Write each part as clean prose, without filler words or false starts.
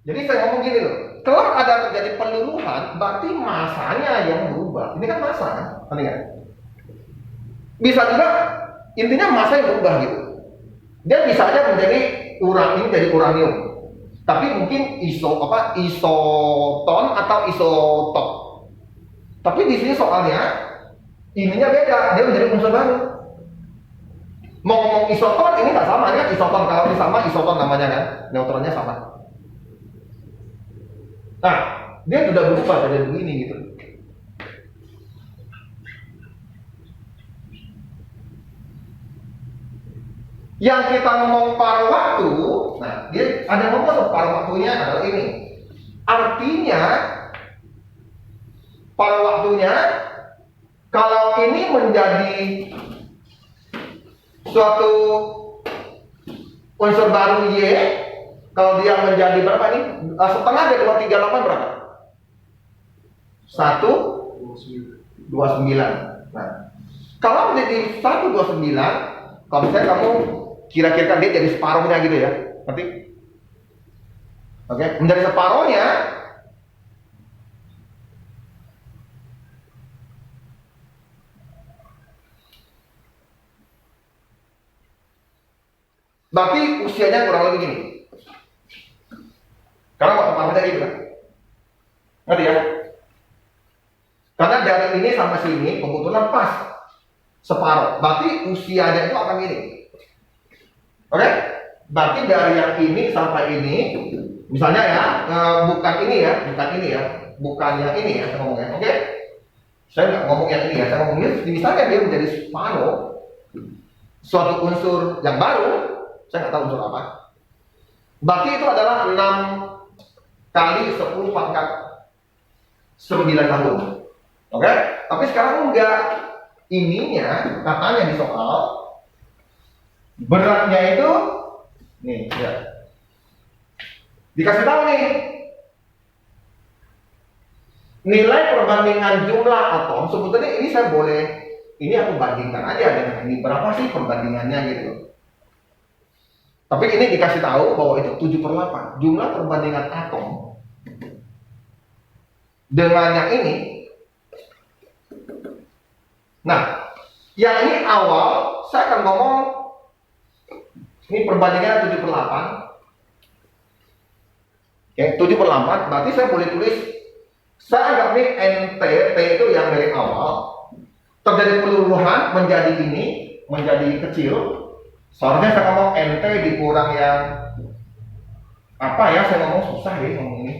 Jadi saya ngomong gini loh, kalau ada terjadi peluruhan, berarti masanya yang berubah. Ini kan masa kan? Ngerti nggak? Bisa juga intinya masa yang berubah gitu. Dia bisa aja menjadi ini jadi uranium. Tapi mungkin isoton atau isotop. Tapi di sini soalnya ininya beda, dia menjadi unsur baru. Mau ngomong isoton ini nggak sama, ini kan isoton, kalau ini sama isoton namanya kan, neutronnya sama. Nah, dia sudah berubah jadi begini gitu. Yang kita ngomong paruh waktu, nah dia ada ngomong paruh waktunya adalah ini. Artinya paruh waktunya kalau ini menjadi suatu unsur baru Y, kalau dia menjadi berapa nih? Setengah dari 238 berapa? 129. Nah, kalau menjadi 129, kalau misalnya kamu kira-kira dia jadi separuhnya gitu ya, ngerti? Oke, menjadi separuhnya berarti usianya kurang lebih gini. Karena waktu pamannya gitu kan, ngerti ya? Karena dari ini sampai sini kebetulan pas separuh, berarti usianya itu akan gini. Oke? Berarti dari yang ini sampai ini, misalnya ya, bukan ini ya, bukan yang ini ya, saya ngomongnya. Oke? Saya nggak ngomong yang ini ya, saya ngomongnya misalnya dia menjadi separuh, suatu unsur yang baru, saya nggak tahu unsur apa. Berarti itu adalah 6 kali 10 pangkat 9 tahun. Oke? Tapi sekarang enggak. Ininya katanya di soal beratnya itu nih ya. Dikasih tahu nih nilai perbandingan jumlah atom. Sebetulnya ini saya boleh, ini aku bandingkan aja dengan ini, berapa sih perbandingannya gitu. Tapi ini dikasih tahu bahwa itu 7/8 jumlah perbandingan atom dengan yang ini. Nah, yang ini awal saya akan ngomong ini perbandingan 7/8. Oke, 7/8 berarti saya boleh tulis, saya anggap ini NT, T itu yang dari awal terjadi peluruhan menjadi ini, menjadi kecil. Seharusnya saya ngomong NT dikurang yang apa ya, saya ngomong susah ya ngomong ini.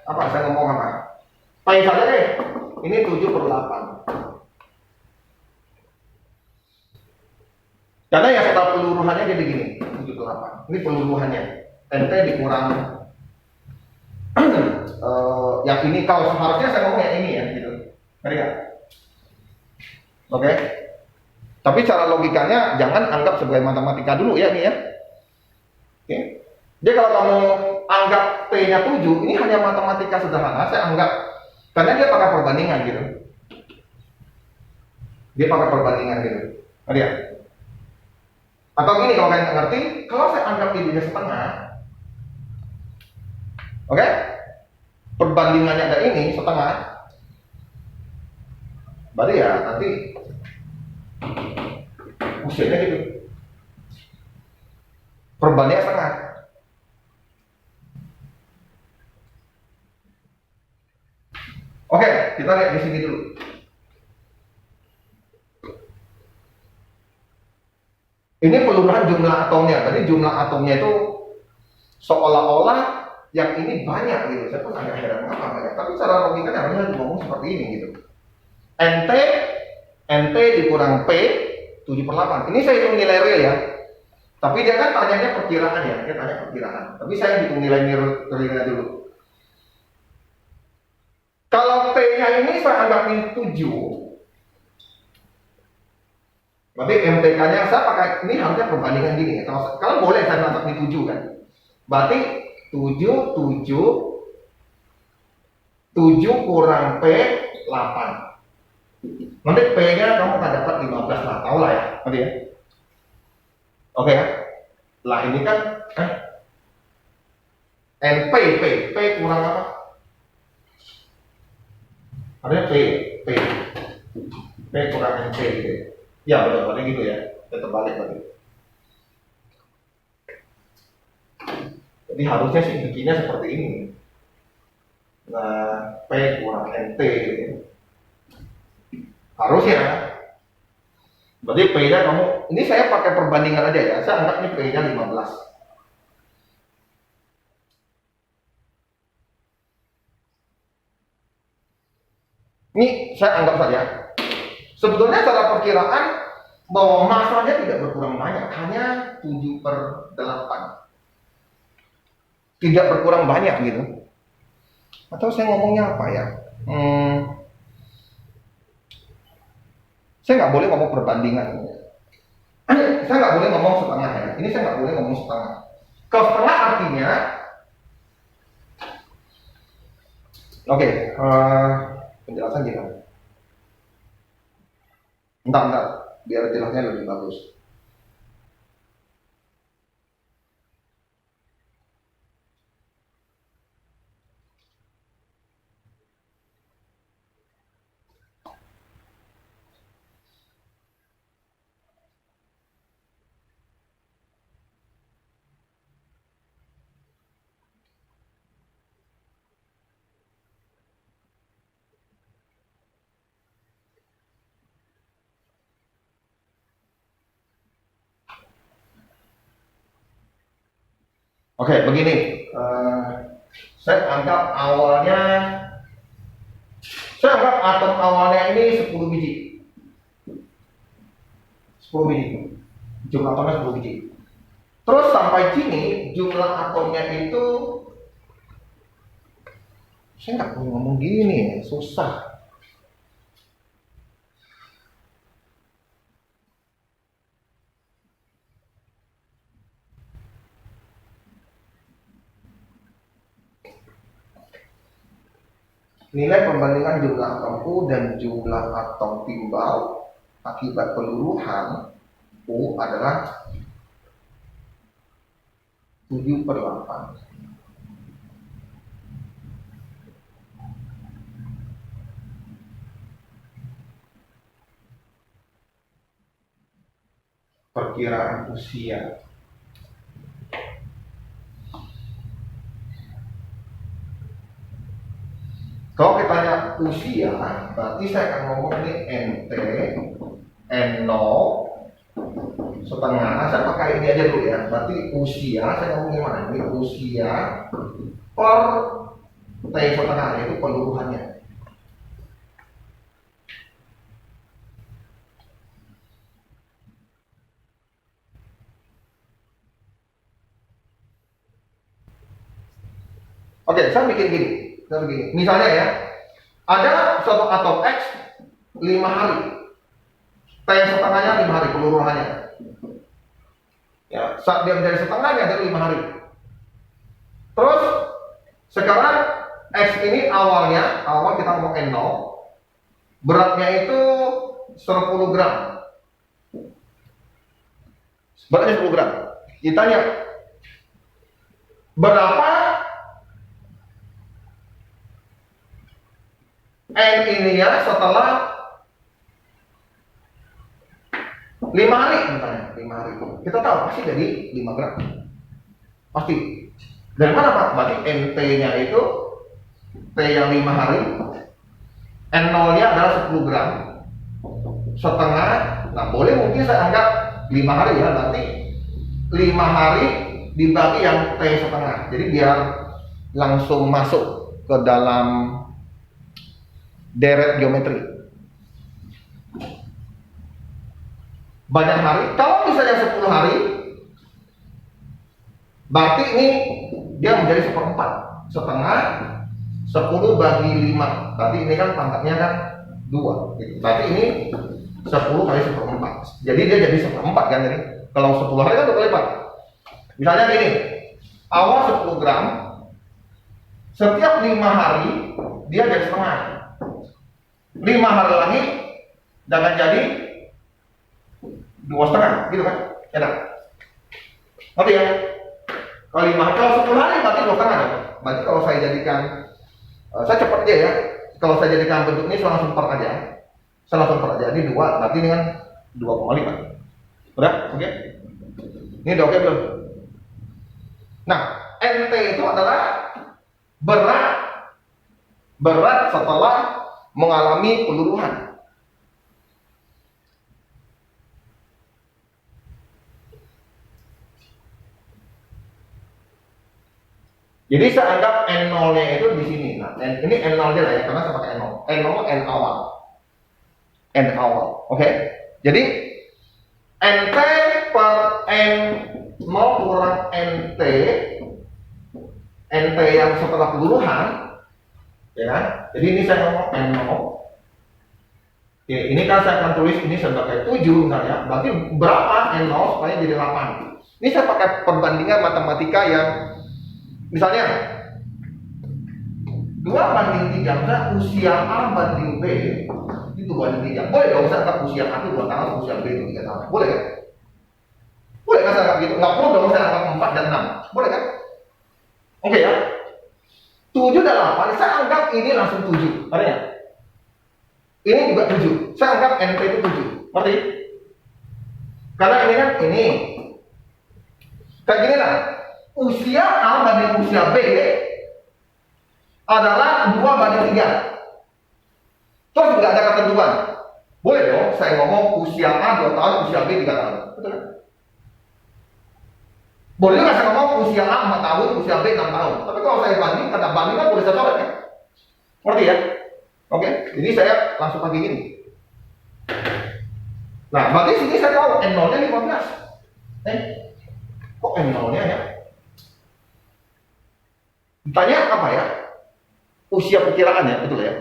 Apa saya ngomong apa? Pakai saja deh. Ini 7/8. Karena yang setelah peluruhannya jadi gini, 7/8. Ini peluruhannya. NT dikurang yang ini, kalau seharusnya saya ngomong yang ini ya gitu. Ngerti nggak? Oke. Tapi cara logikanya jangan anggap sebagai matematika dulu ya ini ya. Oke. Jadi kalau kamu anggap T-nya 7, ini hanya matematika sederhana, saya anggap karena dia pakai perbandingan gitu. Dia pakai perbandingan gitu. Ngerti ya? Atau gini kalau kalian nggak ngerti, kalau saya anggap ini setengah, oke? Perbandingannya ada ini setengah, berarti ya nanti usianya gitu. Perbandingan setengah. Oke, kita lihat di sini dulu. Ini peluruhan jumlah atomnya. Tadi jumlah atomnya itu seolah-olah yang ini banyak gitu. Saya pun agak heran kenapa banyak. Tapi cara logikanya harusnya ngomong seperti ini gitu. NT dikurang P 7/8. Ini saya hitung nilai real ya. Tapi dia kan tanyanya perkiraan ya. Dia tanya perkiraan. Tapi saya hitung nilai realnya dulu. Kalau T-nya ini saya anggap ini 7. Berarti MTK-nya saya pakai ini harusnya perbandingan gini ya. Kalau boleh saya anggap ini 7 kan. Berarti 7 kurang P 8. Nanti P-nya kamu akan dapat 15 lah, tahu lah ya. Nanti ya. Oke ya. Lah ini kan NP, P kurang apa? Ada P kurang NP gitu. Ya betul, paling gitu ya. Tetap balik lagi. Jadi harusnya sih bikinnya seperti ini. Nah, P kurang NT gitu. Harusnya. Berarti P-nya kamu, ini saya pakai perbandingan aja ya. Saya anggap ini P-nya 15. Ini saya anggap saja. Sebetulnya secara perkiraan bahwa masanya tidak berkurang banyak, hanya 7/8. Tidak berkurang banyak gitu. Atau saya ngomongnya apa ya? Saya nggak boleh ngomong perbandingan. Saya nggak boleh ngomong setengah ya. Ini saya nggak boleh ngomong setengah. Kalau setengah artinya, oke, penjelasan gimana? Entar, biar jelasnya lebih bagus. Oke, begini. Saya anggap atom awalnya ini 10 biji. 10 biji. Jumlah atomnya 10 biji. Terus sampai sini jumlah atomnya itu, saya nggak perlu ngomong gini, susah. Nilai perbandingan jumlah atom U dan jumlah atom timbal akibat peluruhan U adalah 7/8. Perkiraan usia. Kalau kita tanya usia, berarti saya akan ngomong ini NT, N0, setengah. Saya pakai ini aja dulu ya. Berarti usia, saya ngomong gimana? Ini usia per T setengah, yaitu peluruhannya. Oke, saya bikin gini. Misalnya ya, ada suatu atom X 5 hari, T setengahnya 5 hari peluruhannya. Ya, saat dia menjadi setengahnya ada 5 hari. Terus sekarang X ini awal kita ngomong N0, beratnya itu 10 gram. Beratnya 10 gram. Ditanya, berapa N ini ya setelah 5 hari misalnya, 5 hari. Kita tahu pasti jadi 5 gram. Pasti. Dari mana Pak? Berarti NT-nya itu T yang 5 hari, N0-nya adalah 10 gram. Setengah, nah boleh mungkin saya anggap 5 hari ya, berarti 5 hari dibagi yang T setengah. Jadi biar langsung masuk ke dalam deret geometri. Banyak hari, kalau misalnya 10 hari, berarti ini dia menjadi 1/4. Setengah 10 bagi 5. Berarti ini kan pangkatnya kan 2 gitu. Berarti ini 10 kali 1/4. Jadi dia jadi 1/4 kan. Jadi kalau 10 hari kan 2 kali lipat. Misalnya gini, awal 10 gram, setiap 5 hari dia jadi setengah. 5 hari lagi akan jadi 2,5 gitu kan. Enak. Ngerti ya? Kalau 5 hari, kalau 10 hari berarti 2,5 dong. Berarti kalau saya jadikan, saya cepat aja ya. Kalau saya jadikan bentuk ini, saya langsung per aja. Saya langsung per aja. Ini 2, berarti dengan 2,5. Udah? Oke? Ini udah oke belum? Nah, NT itu adalah berat setelah mengalami peluluhan. Jadi saya anggap N0-nya itu di sini. Nah, ini N0-nya lah ya, karena saya pakai N0. N0 N awal. N awal. Oke? Jadi NT per N0 kurang NT yang setelah peluluhan, ya kan? Jadi ini saya ngomong N0. Oke, ini kan saya akan tulis ini sebagai 7 misalnya. Berarti berapa N0 supaya jadi 8? Ini saya pakai perbandingan matematika yang misalnya 2:3, misalnya usia A banding B itu banding 3. Boleh dong saya anggap usia A itu 2 tahun, usia B itu 3 tahun. Boleh kan? Boleh kan saya anggap gitu? Nggak perlu dong saya anggap 4 dan 6. Boleh kan? Oke ya. 7 dan 8, saya anggap ini langsung 7. Artinya? Ini juga 7. Saya anggap NP itu 7. Ngerti? Karena ini kan ini. Kayak gini lah. Usia A banding usia B adalah 2:3. Terus nggak ada ketentuan. Boleh dong saya ngomong usia A 2 tahun, usia B 3 tahun. Betul kan? Boleh juga saya ngomong usia A 4 tahun, usia B 6 tahun. Tapi kalau saya banding, kata banding kan boleh saya coret kan? Ngerti ya? Oke, jadi saya langsung pakai gini. Nah, berarti sini saya tahu N0-nya 15. Kok N0-nya ya? Ditanya apa ya? Usia perkiraan ya, betul ya?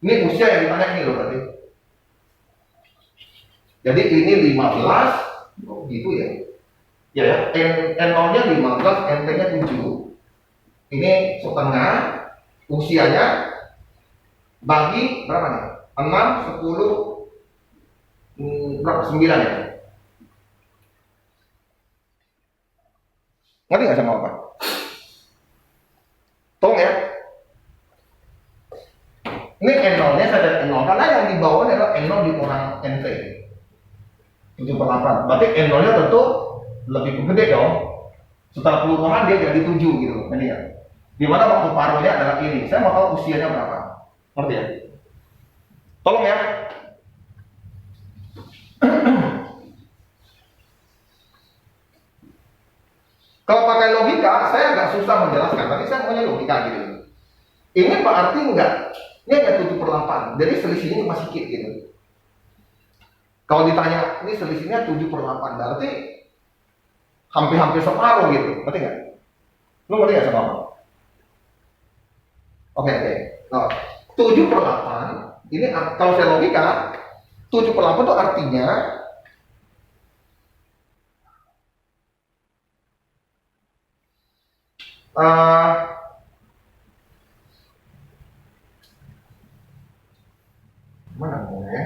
Ini usia yang ditanya ini loh berarti. Jadi ini 15, gitu ya. Ya ya, N0-nya 15, NT-nya 7. Ini setengah, usianya bagi berapa nih? 6, 10, berapa? 9 ya? Ngerti nggak sama apa? Tolong ya. Ini N0-nya saya dari N0, karena yang di bawah adalah N0 dikurang NT 7/8. Berarti N0-nya tentu lebih gede dong. Setelah peluluhan dia jadi 7 gitu. Ini ya. Dimana waktu paruhnya adalah ini. Saya mau tahu usianya berapa. Ngerti ya? Tolong ya. Kalau pakai logika, saya agak susah menjelaskan. Tapi saya maunya logika gitu. Ini berarti enggak. Ini hanya 7/8. Jadi selisihnya cuma sedikit gitu. Kalau ditanya, ini selisihnya 7/8. Berarti hampir-hampir separuh gitu. Ngerti nggak? Lu ngerti nggak sama apa? Oke. Nah, 7/8. Ini kalau saya logika, 7/8 itu artinya mana ya?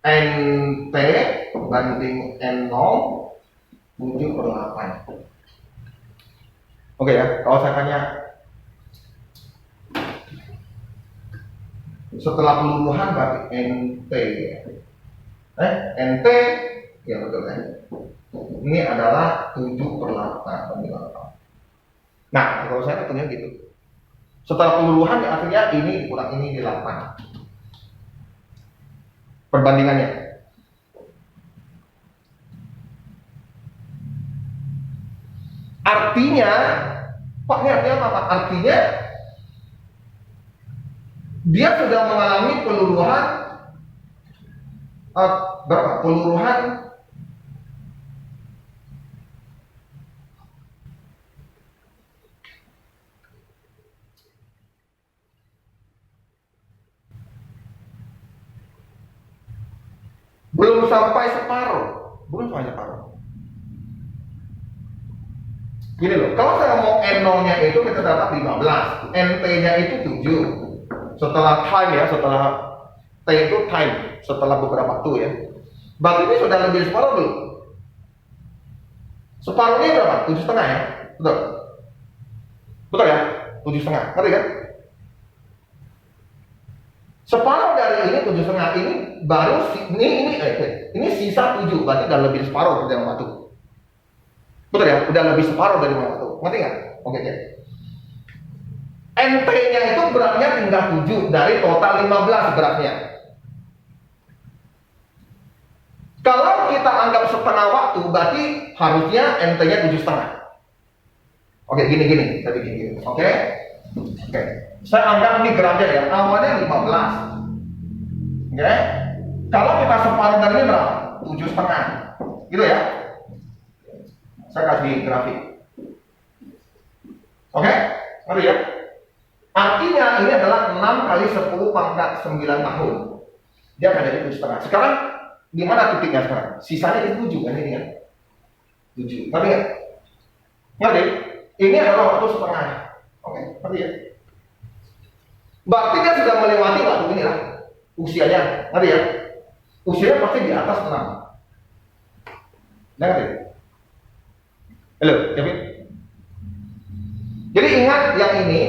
NT banding N0 7/8. Oke ya, kalau saya tanya setelah peluluhan berarti NT NT ya betul ya. Ini adalah 7/8. Nah, kalau saya katanya gitu. Setelah peluluhan artinya ini kurang ini di 8. Perbandingannya. Artinya, Pak, ini artinya apa? Artinya dia sudah mengalami peluluhan berapa? Peluluhan belum sampai separuh. Gini loh, kalau saya mau N0-nya itu kita dapat 15, NT-nya itu 7. Setelah time ya, setelah T itu time, setelah beberapa waktu ya. Berarti ini sudah lebih separuh belum? Separuhnya berapa? 7,5 ya? Betul? Betul ya? 7,5, ngerti kan? Separuh dari ini 7,5 ini baru ini sisa 7, berarti udah lebih separuh dari batu. Betul ya? Udah lebih separuh dari batu. Ngerti nggak? Oke, oke. NT-nya itu beratnya tinggal 7 dari total 15 beratnya. Kalau kita anggap setengah waktu, berarti harusnya NT-nya 7,5. Oke, gini, saya bikin gini. Oke. Saya anggap ini gramnya ya, awalnya 15. Oke. Kalau kita separuh dari ini berapa? 7,5. Gitu ya. Saya kasih grafik. Oke? Ngerti ya? Artinya ini adalah 6 kali 10 pangkat 9 tahun. Dia akan jadi 7,5. Sekarang di mana titiknya sekarang? Sisanya itu 7 kan ini ya? 7. Ngerti ya? Ngerti? Ini adalah waktu setengah. Oke, ngerti ya? Berarti dia sudah melewati waktu ini lah. Usianya, ngerti ya? Usianya pasti di atas 6. Ngerti? Halo, Kevin? Jadi ingat yang ini.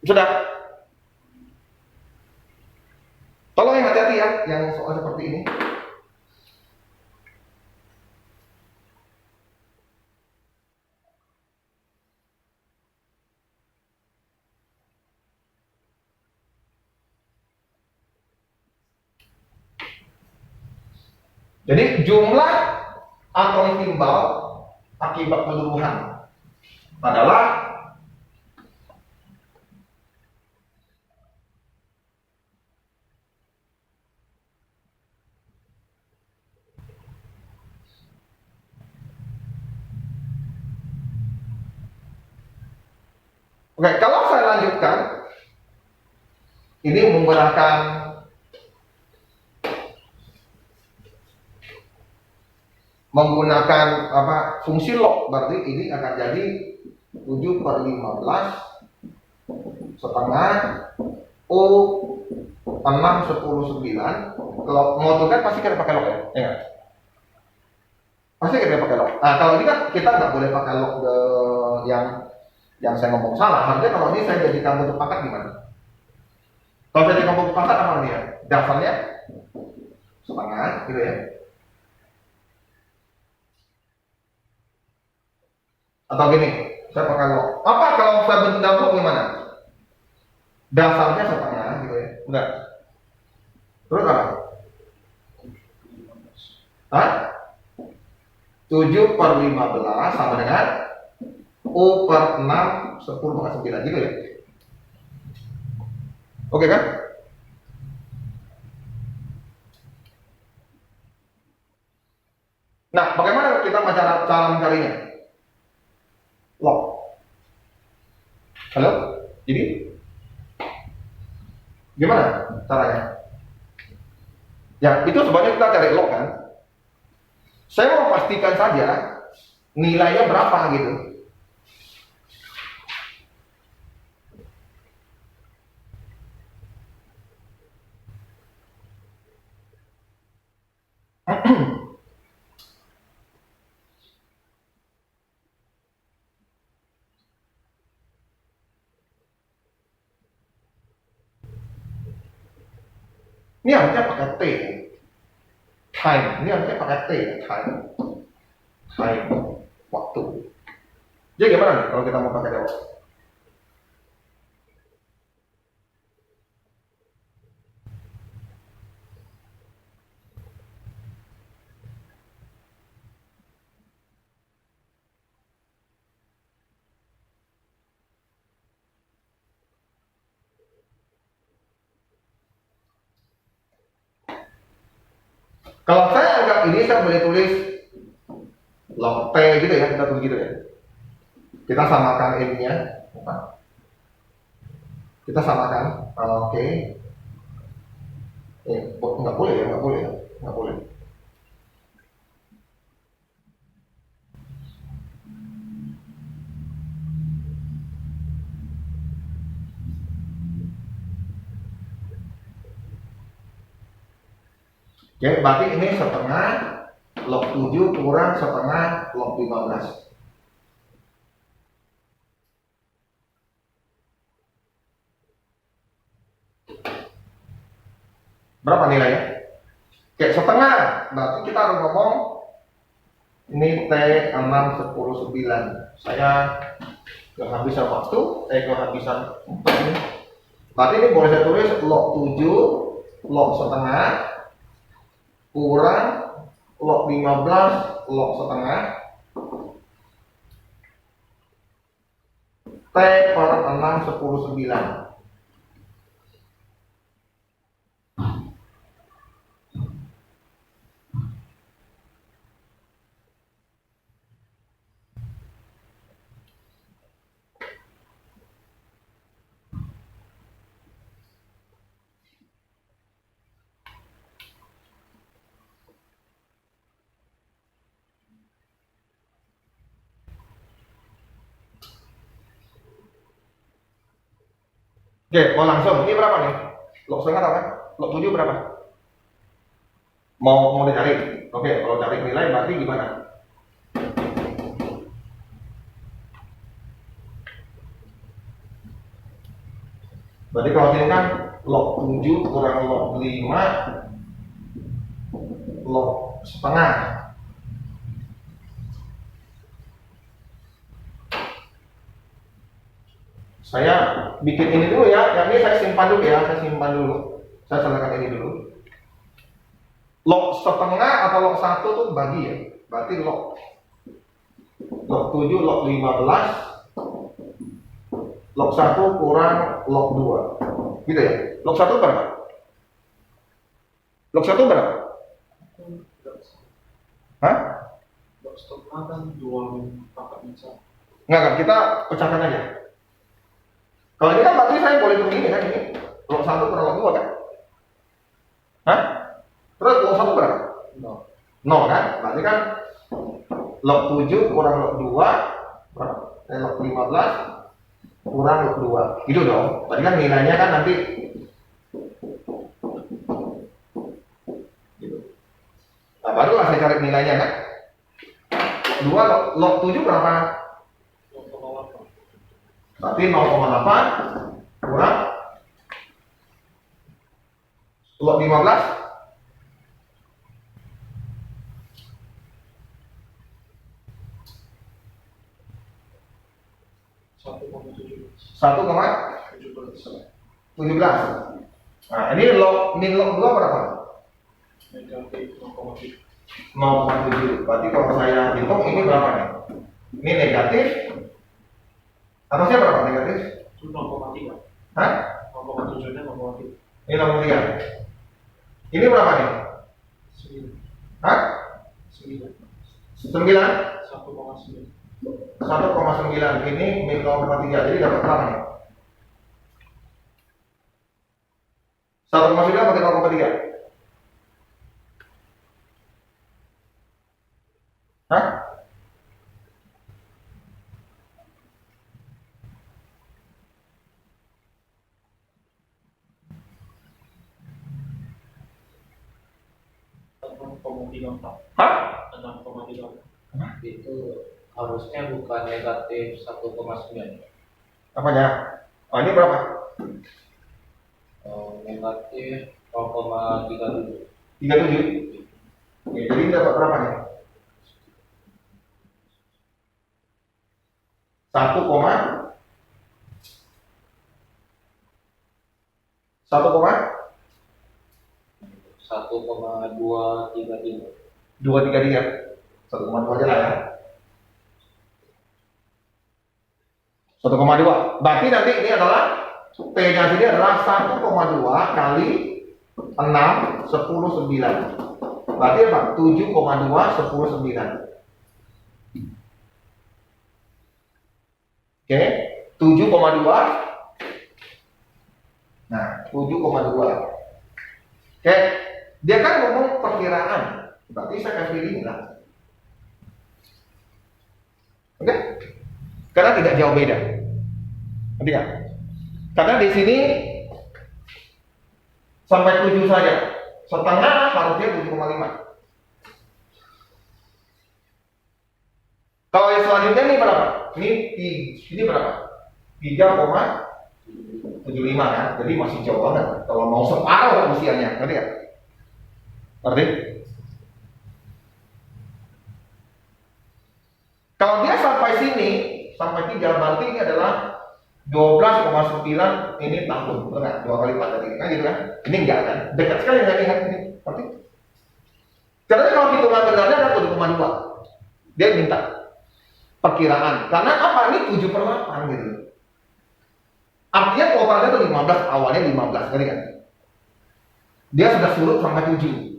Sudah. Tolong yang hati-hati ya, yang soal seperti ini. Jadi jumlah atom timbal akibat peluruhan adalah oke, kalau saya lanjutkan ini menggunakan apa fungsi log, berarti ini akan jadi 7/15 setengah O 6/10/9. Kalau mau tugas pasti kita pakai log ya, ya. Pasti kita pakai log. Nah kalau ini kan kita nggak boleh pakai log yang saya ngomong salah. Harusnya kalau ini saya jadikan bentuk pangkat gimana? Kalau saya jadikan bentuk pangkat apa nih ya? Dasarnya setengah, gitu ya. Atau gini, saya pakai log. Apa kalau saya bentuk dalam gimana? Dasarnya setengah, gitu ya. Enggak. Terus apa? Hah? 7/15 sama dengan O per 6 10/9 gitu ya. Oke kan? Nah, bagaimana kita cara mencarinya? Log. Halo? Jadi gimana caranya? Ya, itu sebenarnya kita cari log kan. Saya mau pastikan saja nilainya berapa gitu. Ini harusnya pakai T. Time. Ini harusnya pakai T. Time. Waktu. Jadi gimana nih kalau kita mau pakai jawab? Kalau saya anggap ini saya boleh tulis log T gitu ya, kita tulis gitu ya. Kita samakan ini-nya. Kita samakan. Oke. Nggak boleh ya, nggak boleh ya, nggak boleh. Oke, berarti ini setengah log 7 kurang setengah log 15. Berapa nilainya? Oke, setengah. Berarti kita harus ngomong ini T6 10 9. Saya kehabisan waktu, kehabisan 4 ini. Berarti ini boleh saya tulis log 7 log setengah kurang log 15 log setengah T per 6 10 9. Oke, mau langsung. Ini berapa nih? Log setengah apa? Log 7 berapa? Mau dicari? Oke, kalau cari nilai berarti gimana? Berarti kalau sini kan log 7 kurang log 5 log setengah. Saya bikin ini dulu ya, yang ini saya simpan dulu ya, saya salahkan ini dulu. Log setengah atau log 1 tuh bagi ya, berarti log 7 log 15 log 1 kurang log 2 gitu ya. Log 1 berapa? Log 1 berapa? Hah? Log setengah kan 2/4. Enggak, kita pecahkan aja. Kalau ini kan berarti saya boleh hitung ini kan, ini log 1 kurang log 2 kan? Hah? Terus log 1 berapa? 0 kan? Berarti kan log 7 kurang log 2 berapa? Log 15 kurang log 2 gitu dong. Berarti kan nilainya kan nanti gitu. Nah barulah saya cari nilainya kan. 2 log 7 berapa? Berarti 0,8 kurang log 15 1,17. Nah ini min log 2 berapa? Negatif 0,7. 0,7. Berarti kalau saya hitung ini berapa nih? Ini negatif. Atasnya berapa negatif? Itu 0,3. Hah? 0,7 nya 0,3. Ini 0,3. Ini berapa nih? 9. Hah? 9. 9? 1,9. 1,9. Ini min 0,3. Jadi dapat berapa nih? 1,9 pakai 0,3. Hah? Hah? 6,3. Itu harusnya bukan negatif 1,9. Apanya? Oh ini berapa? Negatif 0,37. 37. Oke, jadi ini dapat berapa nih? 1, 1,233. 233. 1,2 aja lah ya. 1,2. Berarti nanti ini adalah T-nya sini adalah 1,2 kali 6 10 9. Berarti apa? 7,2 10 9. Oke, 7,2. Nah, 7,2. Oke, dia kan ngomong perkiraan. Berarti saya kasih ini lah. Oke? Karena tidak jauh beda. Ngerti nggak? Karena di sini sampai 7 saja. Setengah harusnya 7,5. Kalau yang selanjutnya ini berapa? Ini berapa? 3,75 kan? Jadi masih jauh banget. Kalau mau separuh usianya, ngerti nggak? Ngerti? Kalau dia sampai sini, sampai 3, berarti ini adalah 12,9 ini tahun, benar? 2 kali 4 tadi, kan gitu kan? Ini enggak kan? Dekat sekali dengan ini, ngerti? Karena kalau hitungan benarnya ada 7,2. Dia minta perkiraan, karena apa? Ini 7/8 gitu. Artinya totalnya itu 15, awalnya 15, ngerti kan? Dia sudah surut sampai 7.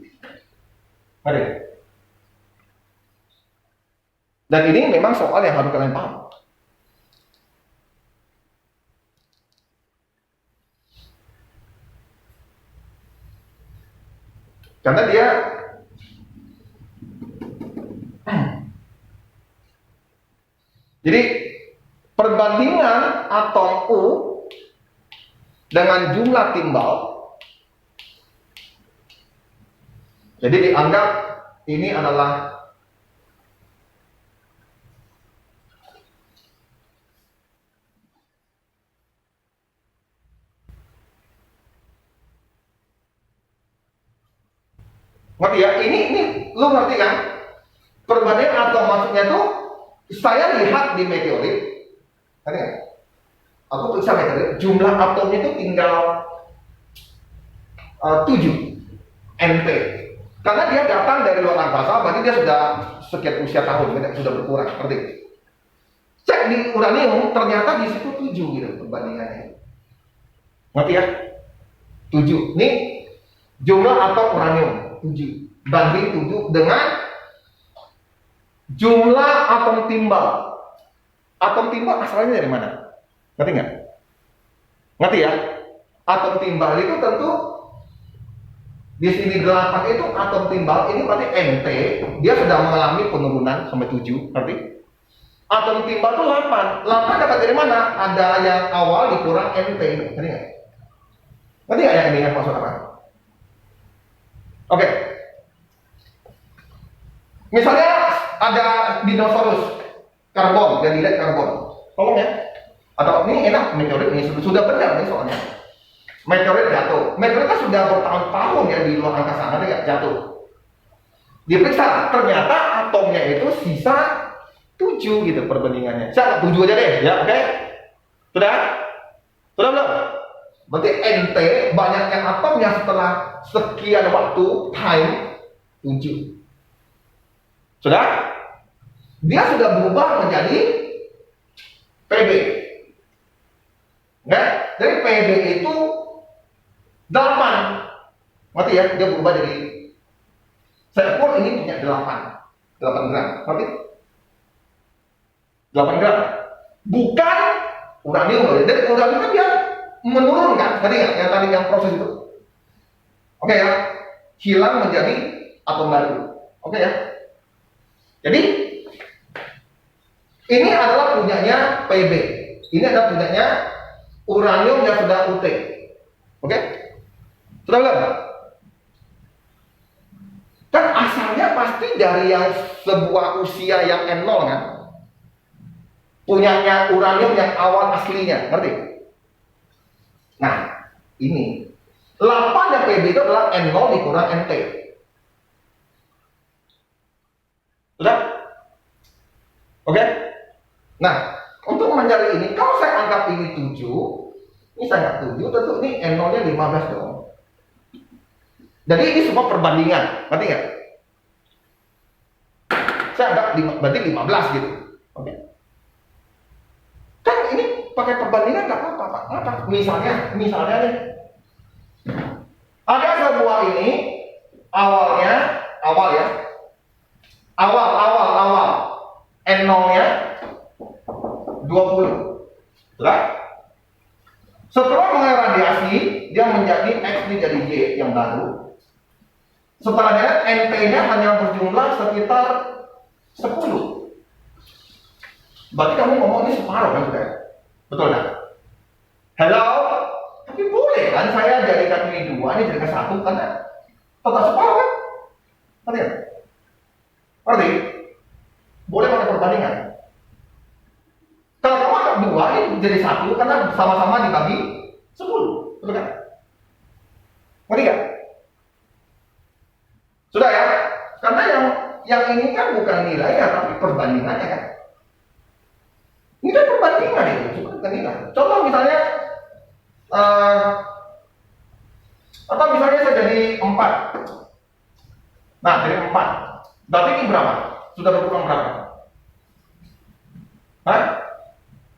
Ngerti? Dan ini memang soal yang harus kalian paham. Karena dia jadi perbandingan atom U dengan jumlah timbal, jadi dianggap ini adalah ngerti ya? Ini lu ngerti kan? Perbandingan atom maksudnya tuh saya lihat di meteorit, ngerti nggak? Aku periksa meteorit, jumlah atomnya itu tinggal 7 NP. Karena dia datang dari luar angkasa, berarti dia sudah sekian usia tahun, sudah berkurang, ngerti? Cek di uranium, ternyata di situ 7 gitu perbandingannya. Ngerti ya? 7. Nih jumlah atom uranium 7 banding 7 dengan jumlah atom timbal. Atom timbal asalnya dari mana? Ngerti nggak? Ngerti ya? Atom timbal itu tentu di sini 8 itu atom timbal, ini berarti NT, dia sudah mengalami penurunan sampai 7, ngerti? Atom timbal itu 8. 8 dapat dari mana? Ada yang awal dikurang NT, ngerti nggak? Ngerti nggak yang ini maksud apa? Oke. Misalnya ada dinosaurus karbon, dan dilihat karbon. Tolong ya. Atau ini enak meteorit ini sudah benar nih soalnya. Meteorit jatuh. Meteorit kan sudah bertahun-tahun ya di luar angkasa, ada nggak jatuh. Diperiksa, ternyata atomnya itu sisa 7 gitu perbandingannya. Saya 7 aja deh, ya oke? Sudah? Sudah belum? Berarti NT banyaknya atomnya setelah sekian waktu time 7. Sudah? Dia sudah berubah menjadi PB. Nah, dari PB itu 8. Ngerti ya? Dia berubah dari saya pun ini punya 8 gram. Ngerti? 8 gram. Bukan uranium. Dari uranium kan dia menurunkan. Ngerti nggak? Yang tadi yang proses itu. Oke ya? Hilang menjadi atom baru. Oke ya? Jadi ini adalah punyanya PB. Ini adalah punyanya uranium yang sudah UT. Oke? Sudah belum? Kan asalnya pasti dari yang sebuah usia yang N0 kan? Punyanya uranium yang awal aslinya, ngerti? Nah, ini 8 yang PB itu adalah N0 dikurang NT. Sudah? Oke? Nah, untuk mencari ini, kalau saya anggap ini 7, ini saya anggap 7, tentu ini N0-nya 15 dong. Jadi ini semua perbandingan, ngerti nggak? Saya anggap berarti 15 gitu. Oke? Kan ini pakai perbandingan nggak apa-apa, Pak. Kenapa? Misalnya nih, ada sebuah ini awal N0-nya 20. Sudah? Setelah mengalami radiasi, dia menjadi X, ini jadi Y yang baru. Setelahnya NP-nya hanya berjumlah sekitar 10. Berarti kamu ngomong ini separuh kan sudah? Betul kan? Hello? Tapi boleh kan saya jadikan ini 2, ini jadikan 1 karena Tetap separuh kan? Ngerti kan? Ngerti? Boleh pakai perbandingan. Kalau kamu angkat 2 ini jadi 1 karena sama-sama dibagi 10, betul kan? Ngerti kan? Sudah ya? Karena yang ini kan bukan nilainya tapi perbandingannya kan. Ini kan perbandingan itu, bukan nilai. Contoh misalnya atau misalnya saya jadi 4. Nah, jadi 4. Berarti ini berapa? Sudah berkurang berapa? Hah?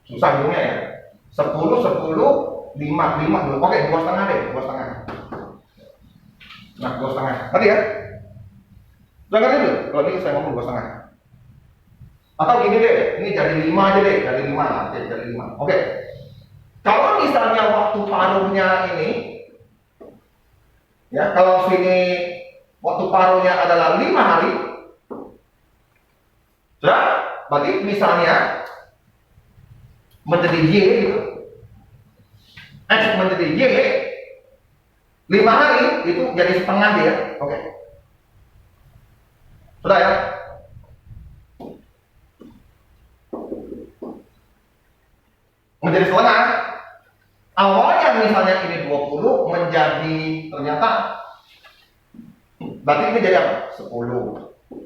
Susah hitungnya ya. 10, 10, 5, 5, 2. Oke, 2,5 deh, 2,5. Nah, 2,5. Ngerti ya? Udah ngerti dulu? Kalau ini saya ngomong 2,5. Atau gini deh, ini jadi 5 aja deh, jadi 5. Oke, jadi 5. Oke. Kalau misalnya waktu paruhnya ini, ya, kalau sini waktu paruhnya adalah 5 hari, sudah, berarti misalnya menjadi Y gitu, X menjadi Y, 5 hari itu jadi setengah dia, oke. Sudah ya? Menjadi setengah. Awalnya misalnya ini 20 menjadi ternyata berarti ini jadi apa? 10.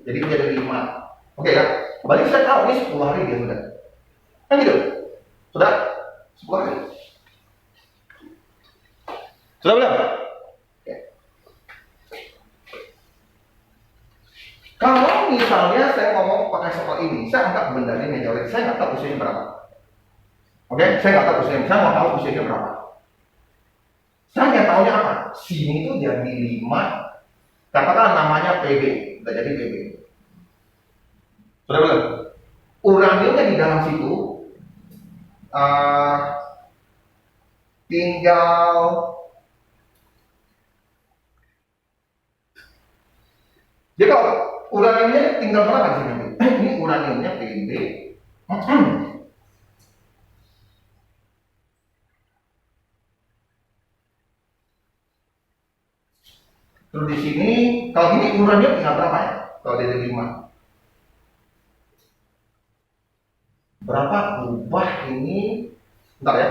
Jadi ini jadi 5. Oke ya? Berarti saya tahu ini 10 hari dia sudah. Kan gitu? Sudah? 10 hari. Sudah belum? Oke. Kalau misalnya saya ngomong pakai soal ini, saya angkat benda ini meteorit, saya nggak tahu usianya berapa. Oke, saya nggak tahu usianya, saya mau tahu usianya berapa. Saya tahunya apa? Sini tuh jadi 5, katakan namanya PB, udah jadi PB. Sudah belum? Uraniumnya di dalam situ tinggal jadi kalau uraniumnya tinggal berapa di sini? Ini uraniumnya PB. Terus di sini, kalau ini uranium tinggal berapa ya? Kalau dari 5. Berapa ubah ini? Bentar ya.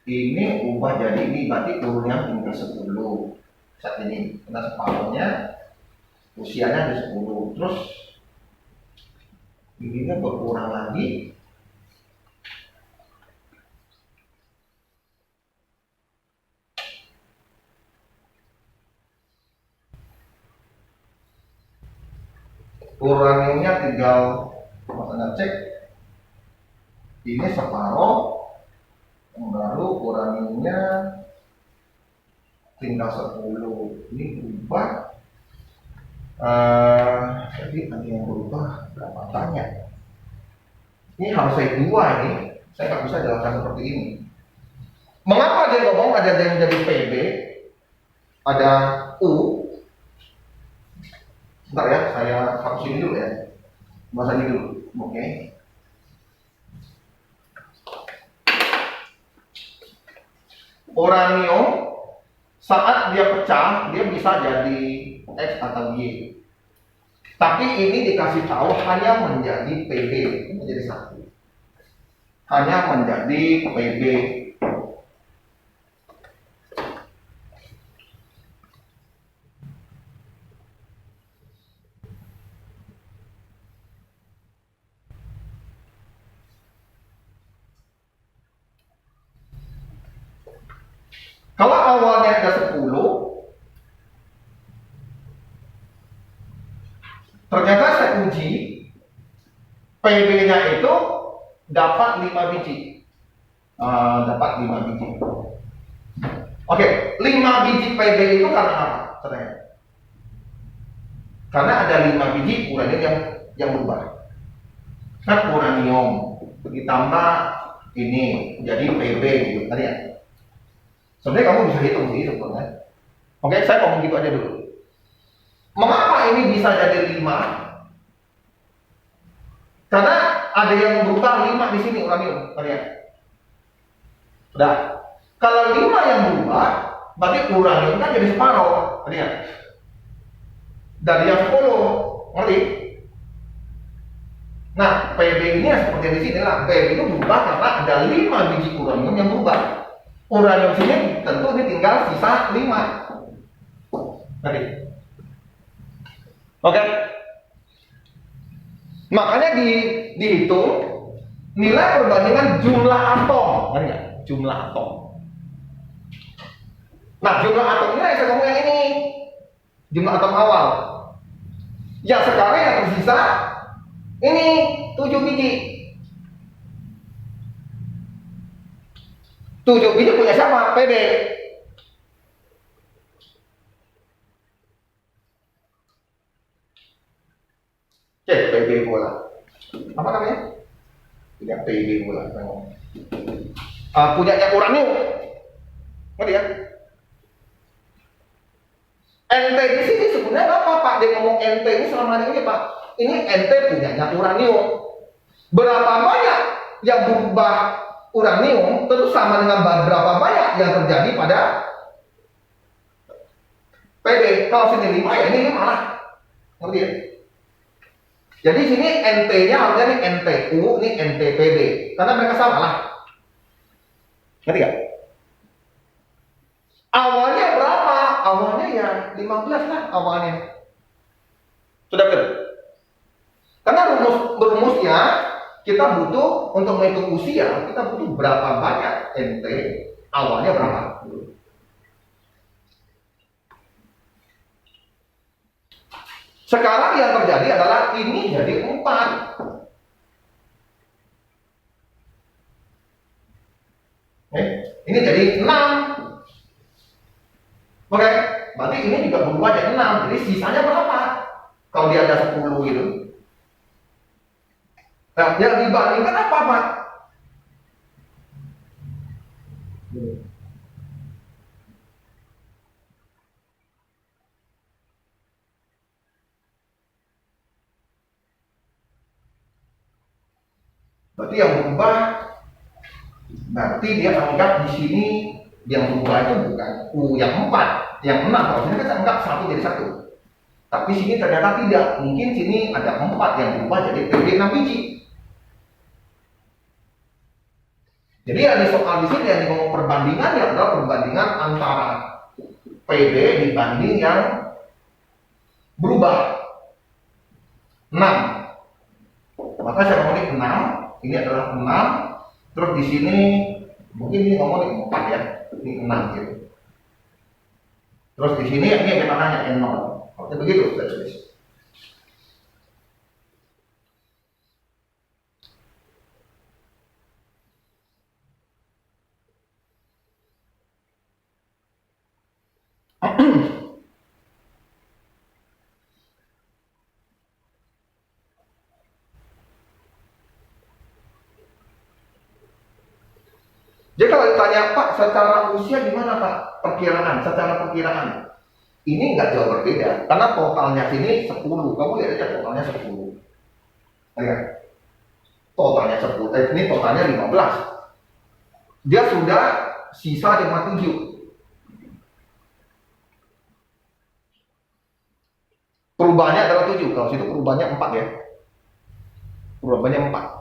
Ini ubah jadi ini, berarti uranium tinggal 10. Saat ini, kena separuhnya, usianya ada 10. Terus, ini berkurang lagi. Uraniumnya tinggal, maksudnya cek, ini separuh, yang baru uraniumnya tinggal 10. Ini berubah, jadi ada yang berubah berapa banyak? Ini harus saya 2 ini, saya nggak bisa jelaskan seperti ini. Mengapa dia ngomong ada yang jadi PB, ada U? Bentar ya, saya hapus ini dulu ya. Bahasa ini dulu, oke. Uranium saat dia pecah, dia bisa jadi X atau Y. Tapi ini dikasih tahu hanya menjadi PB, menjadi 1. Hanya menjadi PB. Kalau awalnya ada 10, ternyata saya uji PB-nya itu dapat 5 biji. Dapat 5 biji. Oke, 5 biji PB itu karena apa? Ternyata. Karena ada 5 biji uranium yang berubah. Kan uranium ditambah ini jadi PB gitu tadi ya. Sebenarnya kamu bisa hitung sih sebetulnya. Oke, saya ngomong gitu aja dulu. Mengapa ini bisa jadi 5? Karena ada yang berubah 5 di sini uranium, lihat. Sudah. Kalau 5 yang berubah, berarti uranium kan jadi separuh, tadi ya. Dari yang 10, ngerti? Nah, PB ini seperti di sini lah. PB itu berubah karena ada 5 biji uranium yang berubah. Uranium sini tentu ini tinggal sisa 5. Tadi. Oke. Makanya dihitung nilai perbandingan jumlah atom, kan ya? Jumlah atom. Nah, jumlah atomnya yang saya ngomong yang ini. Jumlah atom awal. Ya, sekarang yang tersisa ini 7 biji. 7 biji punya siapa? PB. Cek PB pula. Apa namanya? Tidak PB pula. Punyanya uranium. Ngerti ya? NT di sini sebenarnya apa Pak? Dia ngomong NT ini selama ini Pak. Ini NT punyanya uranium. Berapa banyak yang berubah uranium tentu sama dengan berapa banyak yang terjadi pada PB. Kalau sini 5 ya ini 5 lah. Ngerti ya? Jadi sini NT-nya harusnya nih NTU, ini NTPB. Karena mereka sama lah. Ngerti gak? Awalnya berapa? Awalnya ya 15 lah awalnya. Sudah betul? Karena rumusnya kita butuh untuk menghitung usia, kita butuh berapa banyak NT, awalnya berapa. Sekarang yang terjadi adalah ini jadi 4. Ini jadi 6. Oke, berarti ini juga berubah jadi 6. Jadi sisanya berapa? Kalau dia ada 10 gitu. Nah, yang dibandingkan apa, Pak? Berarti yang berubah, berarti dia anggap di sini yang berubah itu bukan U yang 4, yang 6. Kalau sini kita anggap 1 jadi 1. Tapi sini ternyata tidak. Mungkin sini ada 4 yang berubah jadi PB 6 biji. Jadi yang di soal di sini yang ngomong perbandingan ya adalah perbandingan antara PB dibanding yang berubah 6. Maka saya ngomongin 6. Ini adalah 6, terus di sini mungkin ini ngomongin 4 ya, ini 6 gitu. Terus di sini ini yang kita tanya N0. Oke begitu saya tulis. Jadi kalau ditanya Pak secara usia gimana Pak? Perkiraan, secara perkiraan ini nggak jauh berbeda karena totalnya sini 10. Kamu lihat aja totalnya 10. Lihat. Totalnya 10. Ini totalnya 15. Dia sudah sisa cuma 7. Perubahannya adalah 7. Kalau situ perubahannya 4 ya. Perubahannya 4.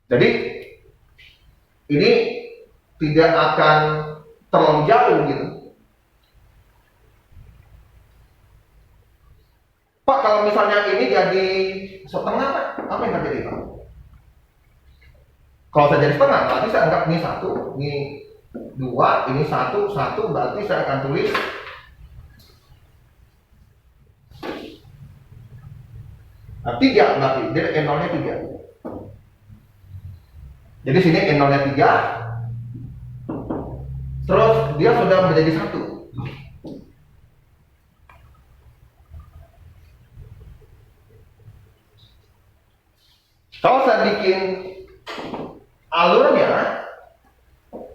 Jadi ini tidak akan terlalu jauh gitu. Pak kalau misalnya ini jadi setengah Pak, apa yang terjadi Pak? Kalau saya jadi setengah, berarti saya anggap ini 1, ini 2, ini 1, 1, berarti saya akan tulis nah, 3 berarti, dia N0-nya 3. Jadi sini N0-nya 3. Terus dia sudah menjadi 1. Kalau saya bikin alurnya,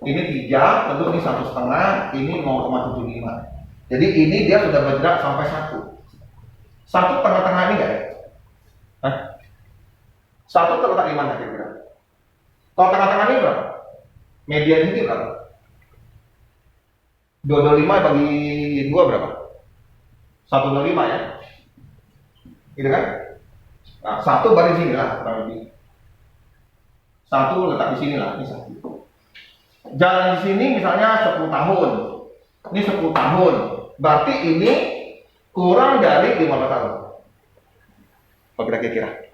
ini 3, tentu ini 1,5, ini 0,75. Jadi ini dia sudah bergerak sampai 1. 1 tengah-tengah ini enggak ya? Hah? 1 terletak di mana kira-kira? Kalau tengah-tengah ini berapa? Median ini berapa? 225 bagi 2 berapa? 125 ya? Gitu kan? Nah, 1 bagi sini lah, kurang lebih. 1 letak di sini lah, ini 1. Jalan di sini misalnya 10 tahun. Ini 10 tahun. Berarti ini kurang dari 15 tahun. Apa kira-kira?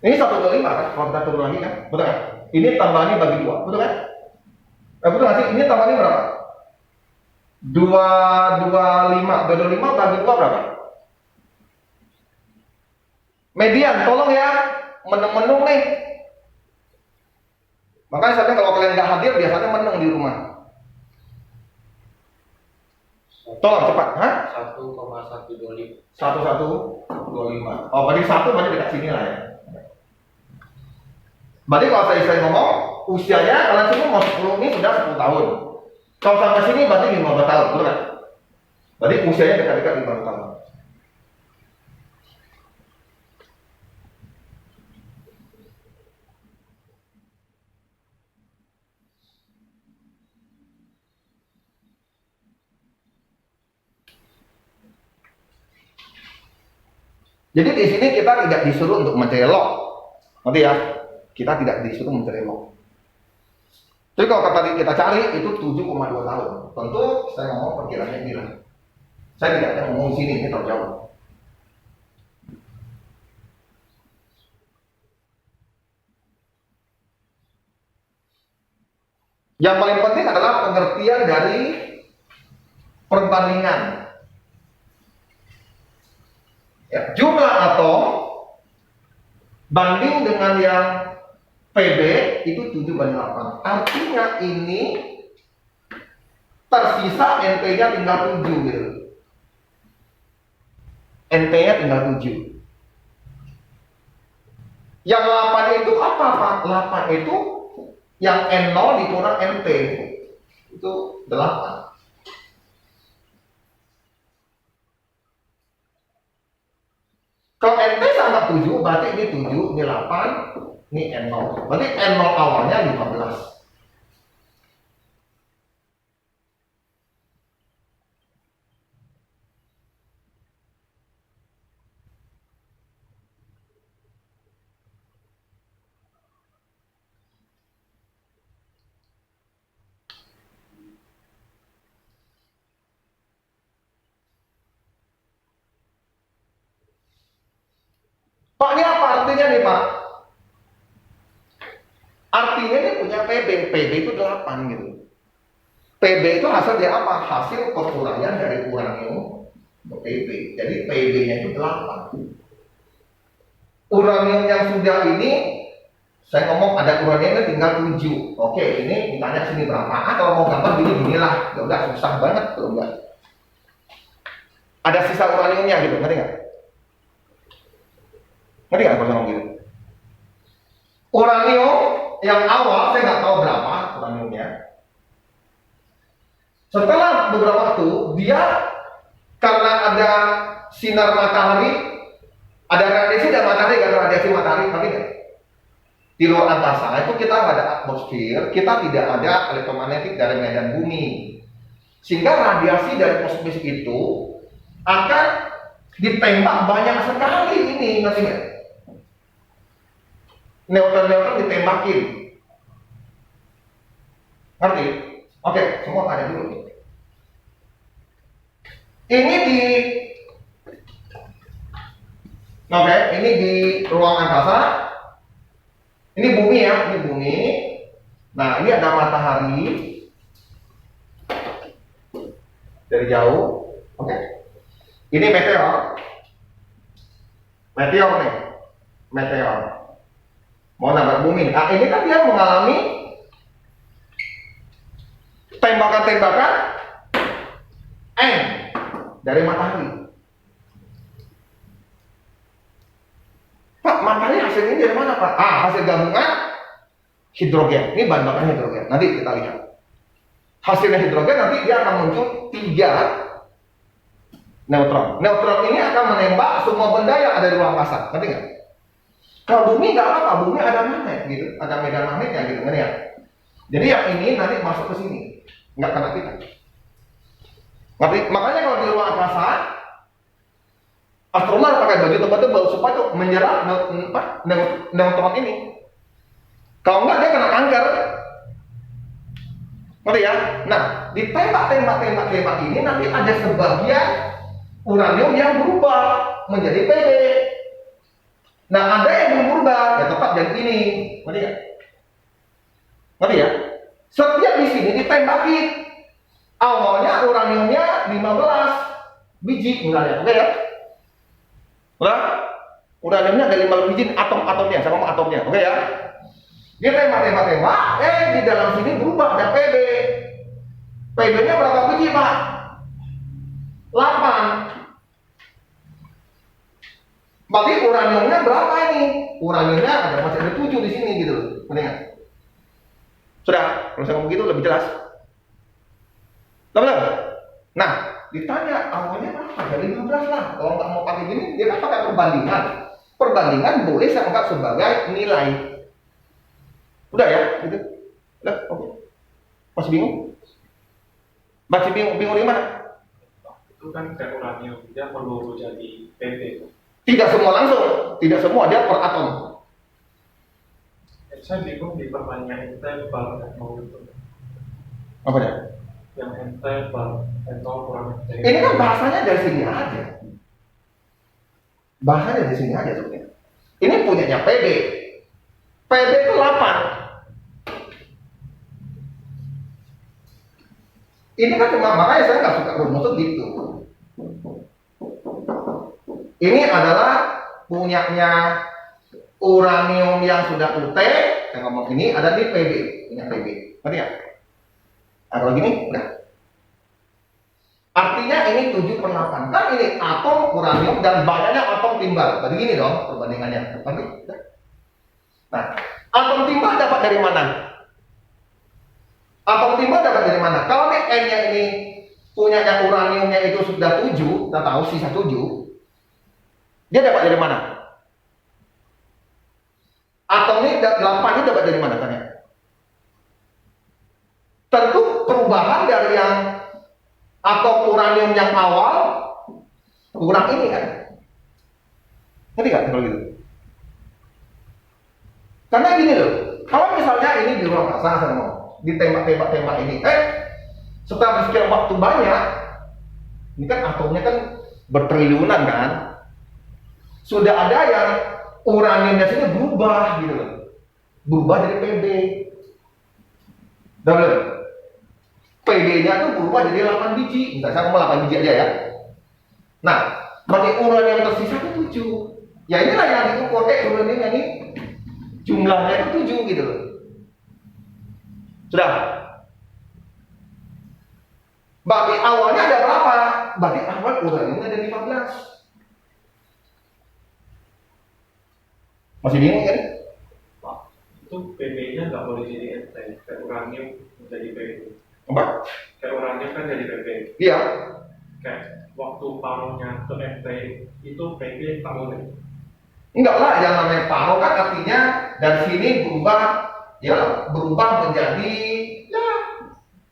Ini 125 kan? Kalau kita turun lagi kan? Betul kan? Ini tambahnya bagi 2, betul kan? Betul nggak sih? Ini tambahnya berapa? 225 bagi 2 berapa? Median, tolong ya, menung-menung nih. Makanya saya kalau kalian nggak hadir, biasanya menung di rumah. Tolong cepat, hah? 1,125. 1125. Oh, berarti 1 berarti dekat sini lah ya. Berarti kalau saya ngomong, usianya kalian semua mau 10 ini sudah 10 tahun. Kalau sampai sini berarti 15 tahun, betul kan? Berarti usianya dekat-dekat 15 tahun. Jadi di sini kita tidak disuruh untuk mencari log, nanti ya, kita tidak disuruh mencari log. Jadi kalau tadi kita cari itu 7,2 tahun. Tentu saya ngomong perkiraannya ini lah. Saya tidak akan ngomong sini, ini terlalu jauh. Yang paling penting adalah pengertian dari perbandingan. Ya, jumlah atom banding dengan yang PB itu 7/8. Artinya ini tersisa NP-nya tinggal 7 gitu. NP-nya tinggal 7. Yang 8 itu apa Pak? 8 itu yang N0 dikurang NP. Itu 8. Kalau NP sama 7, berarti ini 7, ini 8, ini N0. Berarti N0 awalnya 15. Pak, ini apa artinya nih Pak? Artinya dia punya PB. PB itu 8 gitu. PB itu hasil dari apa? Hasil pengurangan dari uranium ke PB. Jadi PB-nya itu 8. Uranium yang sudah ini, saya ngomong ada uraniumnya tinggal 7. Oke, ini ditanya sini berapa? Kalau mau gambar gini-ginilah. Ya udah susah banget kalau enggak. Ada sisa uraniumnya gitu, ngerti nggak? Ngerti nggak kalau ngomong gitu? Uranium yang awal saya nggak tahu berapa uraniumnya. Setelah beberapa waktu dia karena ada sinar matahari, ada radiasi dan matahari, ada radiasi matahari, tapi nggak? Di luar angkasa itu kita nggak ada atmosfer, kita tidak ada elektromagnetik dari medan bumi, sehingga radiasi dari kosmos itu akan ditembak banyak sekali ini, ngerti nggak? Neutron-neutron ditembakin. Ngerti? Oke, semua tanya dulu. Ini di ruang angkasa. Ini bumi ya, ini bumi. Nah, ini ada matahari dari jauh. Oke. Ini meteor. Meteor nih. Meteor. Mau nabrak bumi. Nah, ini kan dia mengalami tembakan-tembakan N dari matahari. Pak, matahari hasilnya dari mana Pak? Hasil gabungan hidrogen. Ini bahan bakar hidrogen. Nanti kita lihat. Hasilnya hidrogen nanti dia akan muncul 3 Neutron. Neutron ini akan menembak semua benda yang ada di ruang angkasa. Ngerti nggak? Kalau bumi nggak apa, bumi ada magnet gitu, ada medan magnetnya gitu, ngerti ya? Jadi yang ini nanti masuk ke sini, nggak kena kita. Ngerti? Makanya kalau di ruang angkasa, astronot pakai baju tebal-tebal supaya tuh menyerap neutron ini. Kalau nggak dia kena kanker. Ngerti ya? Nah, di tembak ini nanti ada sebagian uranium yang berubah menjadi Pb. Nah, ada yang belum berubah, ya tetap jadi ini. Ngerti ya? Ngerti ya? Setiap di sini ditembaki. Awalnya uraniumnya 15 biji misalnya. Oke ya? Udah? Uraniumnya ada 15 biji atomnya, sama atomnya. Oke ya? Dia tembak, di dalam sini berubah ada Pb. Pb-nya berapa biji, Pak? 8. Berarti uraniumnya berapa ini? Uraniumnya masih ada 7 di sini gitu loh. Mendingan. Sudah, kalau saya ngomong gitu lebih jelas. Benar? Nah, ditanya awalnya berapa? Ya 15 lah. Kalau nggak mau pakai gini, dia kan pakai perbandingan. Perbandingan boleh saya anggap sebagai nilai. Udah ya, gitu. Udah, oke. Masih bingung? Masih bingung di mana? Itu kan kayak uranium, dia perlu jadi Pb. Tidak semua langsung, tidak semua, dia per atom. Saya bingung di pertanyaan entable yang mau itu. Apa ya? Yang entable, kurang entable. Ini kan bahasanya dari sini aja. Bahasanya dari sini aja sebenarnya. Ini punyanya Pb. Pb itu 8. Ini kan cuma, makanya saya nggak suka rumus gitu. Ini adalah punyanya uranium yang sudah UT. Saya ngomong ini ada di Pb, punya Pb. Ngerti ya? Nah, kalau gini, udah. Artinya ini 7/8. Kan ini atom uranium dan banyaknya atom timbal. Berarti gini dong perbandingannya. Ngerti? Nah, atom timbal dapat dari mana? Atom timbal dapat dari mana? Kalau nih N-nya ini punyanya uraniumnya itu sudah 7, kita tahu sisa 7. Dia dapat dari mana? Atom ini 8 itu dapat dari mana tanya? Tentu perubahan dari yang atom uranium yang awal kurang ini kan? Ngerti gak kalau gitu? Karena gini loh, kalau misalnya ini di ruang angkasa ditembak ini, setelah bersekian waktu banyak, ini kan atomnya kan bertriliunan kan? Sudah ada yang uraniumnya sini berubah gitu loh, berubah dari Pb. Double. Pb-nya tuh berubah jadi 8 biji. Misalnya saya ngomong 8 biji aja ya. Nah, berarti uranium tersisa itu 7. Ya inilah yang diukur uraniumnya ini jumlahnya itu 7 gitu loh. Sudah. Berarti awalnya ada berapa? Berarti awal uraniumnya ada 15. Masih bingung kan? Itu Pb-nya nggak boleh jadi Nt, kayak uranium menjadi Pb. Apa? Kayak uranium kan jadi Pb. Iya. Kayak waktu paruhnya ke Nt itu Pb tak boleh. Enggak lah, yang namanya paro kan artinya dari sini berubah menjadi ya,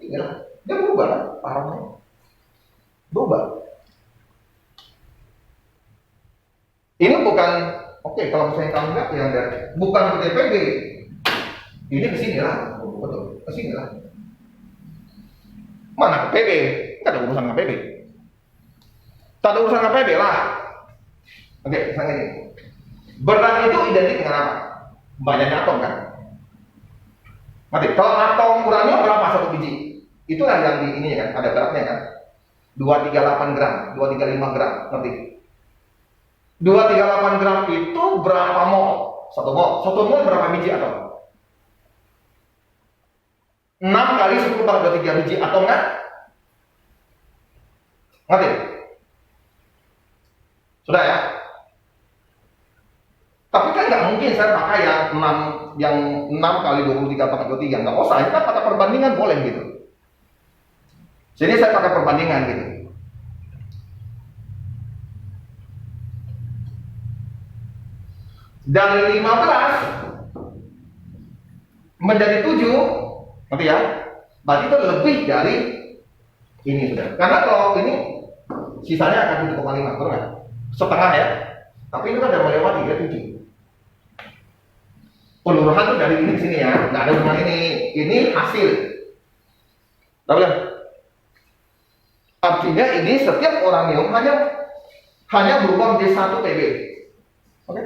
inilah. Dia berubah kan paronya. Berubah. Ini bukan oke, kalau misalnya kamu enggak yang dari bukan ke DPB. Ini ke sini lah. Betul, ke sini lah. Mana ke PB? Enggak ada urusan dengan PB. Tak ada urusan dengan PB lah. Oke, misalnya ini. Berat itu identik dengan apa? Banyaknya atom kan? Mati. Kalau atom uranium berapa satu biji? Itulah yang di ini kan, ada beratnya kan? 238 gram, 235 gram, ngerti? 238 gram itu berapa mol? 1 mol. 1 mol berapa biji atom? 6 kali 10 × 23 biji atom kan? Ngerti? Sudah ya? Tapi kan nggak mungkin saya pakai yang 6 kali 23 × 23. Nggak usah, ini kan pakai perbandingan boleh gitu. Jadi saya pakai perbandingan gitu. dari 15 menjadi 7, ngerti ya? Berarti itu lebih dari ini sudah. Karena kalau ini sisanya akan 7,5, betul nggak? Setengah ya. Tapi ini kan udah melewati ya 7. Peluruhan tuh dari ini ke sini ya, nggak ada hubungan ini. Ini hasil. Tahu ya? Artinya ini setiap uranium hanya berubah menjadi 1 PB. Oke?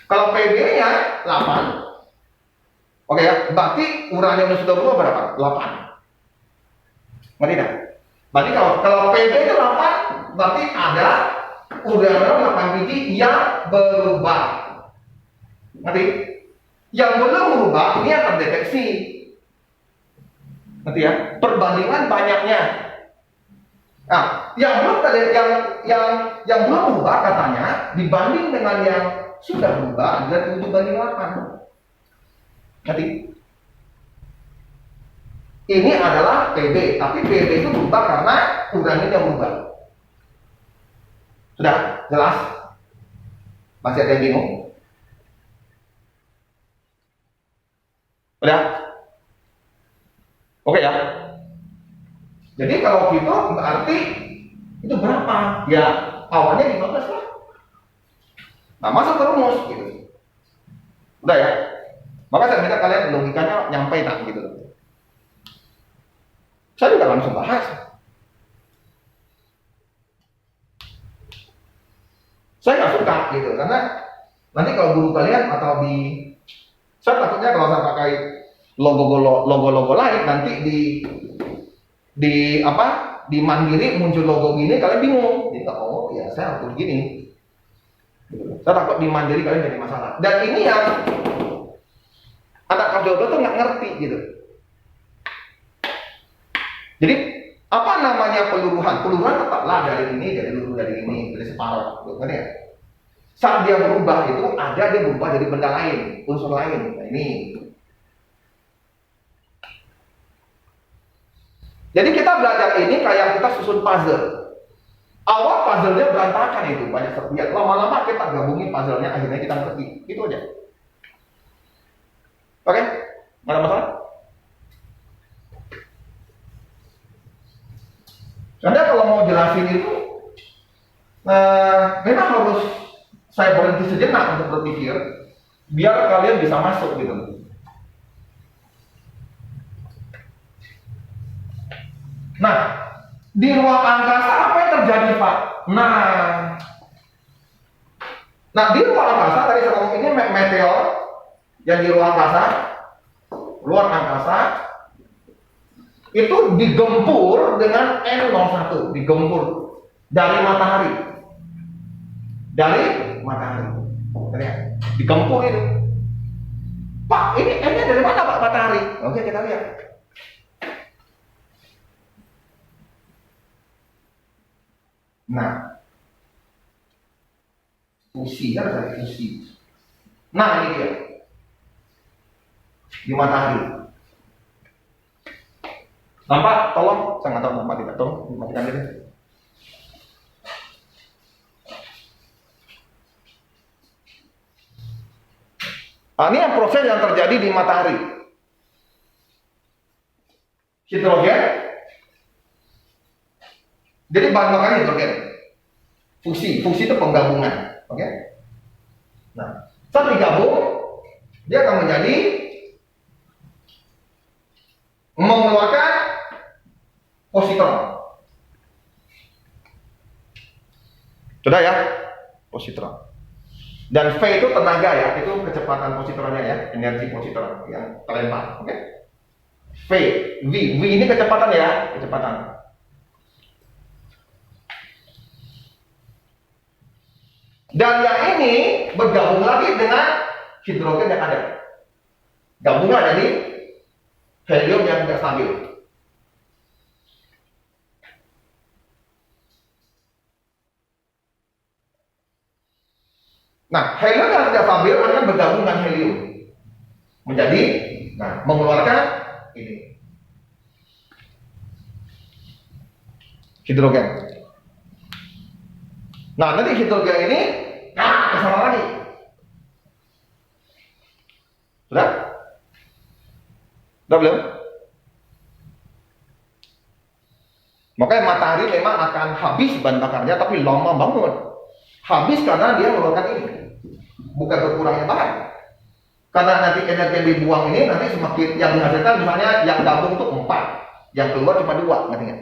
Kalau PB-nya 8, oke ya, berarti uranium yang sudah berubah berapa? 8. Ngerti tidak? Berarti kalau PB itu 8, berarti ada uranium 8 biji yang berubah. Ngerti? Yang belum berubah ini yang terdeteksi. Ngerti ya? Perbandingan banyaknya. Nah, yang belum berubah katanya dibanding dengan yang sudah berubah adalah 7/8. Ngerti? Ini adalah PB, tapi PB itu berubah karena uranium yang berubah. Sudah jelas? Masih ada yang bingung? Sudah? Oke ya? Jadi kalau gitu berarti itu berapa? Ya awalnya 15 lah. Nah masuk ke rumus gitu. Udah ya? Maka saya minta kalian logikanya nyampe tak gitu. Saya juga langsung bahas. Saya nggak suka gitu karena nanti kalau guru kalian atau saya takutnya kalau saya pakai logo lain nanti di Mandiri muncul logo gini kalian bingung. Jadi oh ya saya harus begini. Saya takut di Mandiri kalian jadi masalah. Dan ini yang anak kelas 12 tuh nggak ngerti gitu. Jadi apa namanya peluruhan? Peluruhan tetaplah dari ini, dari separuh, ngerti ya? Saat dia berubah itu dia berubah dari benda lain, unsur lain. Nah ini. Jadi kita belajar ini kayak kita susun puzzle. Awal puzzle-nya berantakan itu, banyak setiap. Lama-lama kita gabungin puzzle-nya, akhirnya kita ngerti. Itu aja. Oke? Nggak ada masalah? Anda kalau mau jelasin itu, memang harus saya berhenti sejenak untuk berpikir, biar kalian bisa masuk gitu. Nah, di ruang angkasa apa yang terjadi, Pak? Nah, di ruang angkasa tadi saya ngomong ini meteor yang di ruang angkasa, luar angkasa itu digempur dengan N01, digempur dari matahari. Digempur itu. Pak, ini N-nya dari mana, Pak? Matahari. Oke, kita lihat. Nah, fusi kan ada fusi. Nah, ini dia. Di matahari. Nampak? Tolong, saya nggak tahu nampak tidak. Tolong, matikan dulu. Nah, ini yang proses yang terjadi di matahari. Hidrogen. Jadi bahan bakarnya hidrogen. Fusi itu penggabungan. Oke? Nah, saat digabung, dia akan menjadi mengeluarkan positron. Sudah ya? Positron. Dan V itu tenaga ya, itu kecepatan positronnya ya, energi positron yang terlempar. Oke? V ini kecepatan ya, kecepatan. Dan yang ini bergabung lagi dengan hidrogen yang ada. Gabungan jadi helium yang tidak stabil. Nah, helium yang tidak stabil akan bergabung dengan helium menjadi, mengeluarkan ini hidrogen. Nah, nanti hidrogen ini kesana lagi. Sudah belum? Makanya matahari memang akan habis bahan bakarnya, tapi lama banget. Habis karena dia mengeluarkan ini, bukan berkurangnya bahan. Karena nanti energi yang dibuang ini nanti semakin yang dihasilkan, misalnya yang gabung itu 4, yang keluar cuma 2, nantinya.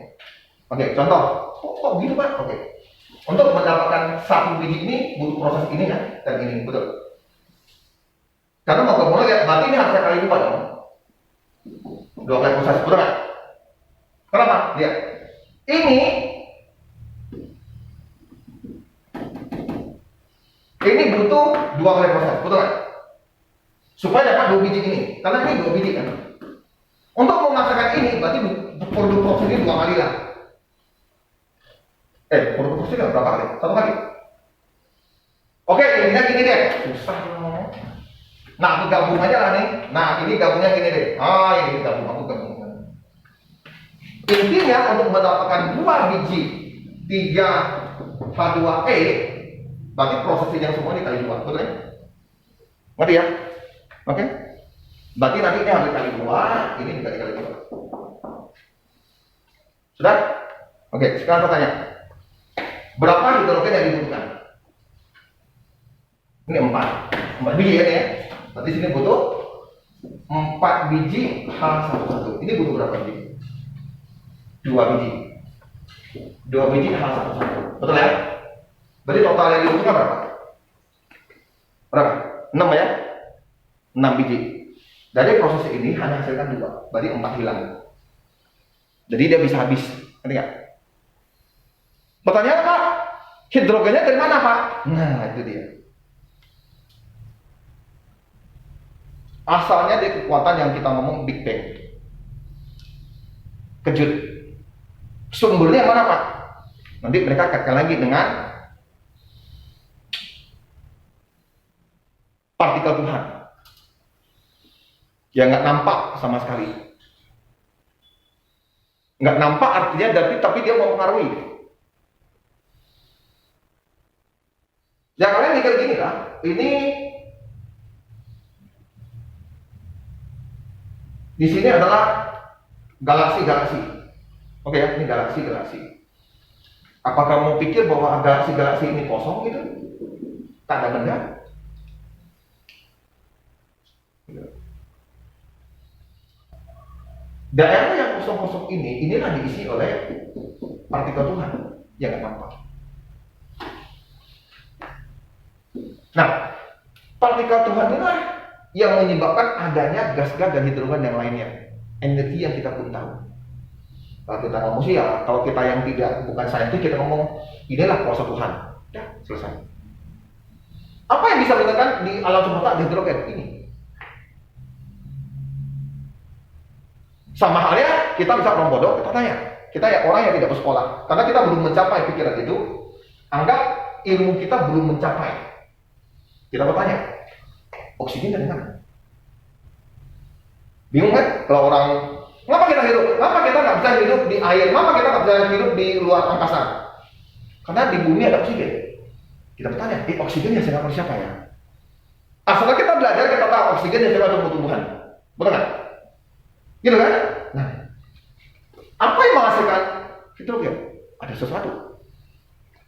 Oke, contoh. Kok gitu Pak? Oke. Untuk mendapatkan 1 biji ini butuh proses ini kan, dan ini betul. Karena mau kemana lihat, berarti ini harusnya kali 2 dong. 2 kali proses, betul kan? Kenapa? Lihat. Ini butuh 2 kali proses, betul kan? Supaya dapat 2 biji ini, karena ini 2 biji kan. Untuk menghasilkan ini, berarti perlu proses ini 2 kali lah. Perlu proses ini berapa kali? 1 kali. Oke, intinya gini deh, susah dong. Nah, aku gabung aja lah nih. Nah, ini gabungnya gini deh. Ini gabung, aku gabung. Intinya untuk mendapatkan 2 biji 3H2E, berarti prosesnya yang semua dikali 2, betul ya? Ngerti ya? Oke? Berarti nanti ini harus dikali 2, ini dikali 2. Sudah? Oke, sekarang pertanyaan. Berapa hidrogen yang dibutuhkan? Ini 4 biji ya, ya? Berarti sini butuh 4 biji H11. Ini butuh berapa biji? 2 biji. 2 biji H11. Betul ya? Berarti total yang dibutuhkan berapa? Berapa? 6 ya? 6 biji. Dari proses ini hanya hasilkan 2. Berarti 4 hilang. Jadi dia bisa habis. Ngerti nggak? Pertanyaan Pak, hidrogennya dari mana Pak? Nah itu dia. Asalnya dari kekuatan yang kita ngomong Big Bang. Kejut. Sumbernya mana Pak? Nanti mereka kaitkan lagi dengan partikel Tuhan yang nggak nampak sama sekali. Nggak nampak artinya tapi dia mempengaruhi. Ya kalian mikir gini lah, ini di sini adalah galaksi-galaksi. Oke ya, ini galaksi-galaksi. Apa kamu pikir bahwa galaksi-galaksi ini kosong gitu? Tak ada benda? Daerah yang kosong-kosong inilah diisi oleh partikel Tuhan yang nggak nampak. Nah, partikel Tuhan inilah yang menyebabkan adanya gas-gas dan hidrogen yang lainnya. Energi yang kita pun tahu. Kalau kita ngomong sih ya, kalau kita yang bukan saintis, kita ngomong inilah kuasa Tuhan. Ya, selesai. Apa yang bisa dikatakan di alam semesta ada hidrogen ini? Sama halnya kita bisa orang bodoh, kita tanya. Kita ya orang yang tidak bersekolah, karena kita belum mencapai pikiran itu. Anggap ilmu kita belum mencapai. Kita bertanya, oksigen dari mana? Bingung kan? Kalau orang, kenapa kita hidup? Kenapa kita nggak bisa hidup di air? Kenapa kita nggak bisa hidup di luar angkasa? Karena di bumi ada oksigen. Kita bertanya, oksigen yang dihasilkan oleh siapa ya? Asalnya kita belajar, kita tahu oksigen yang dihasilkan oleh tumbuh-tumbuhan. Betul kan? Gitu kan? Nah, apa yang menghasilkan hidrogen? Ada sesuatu.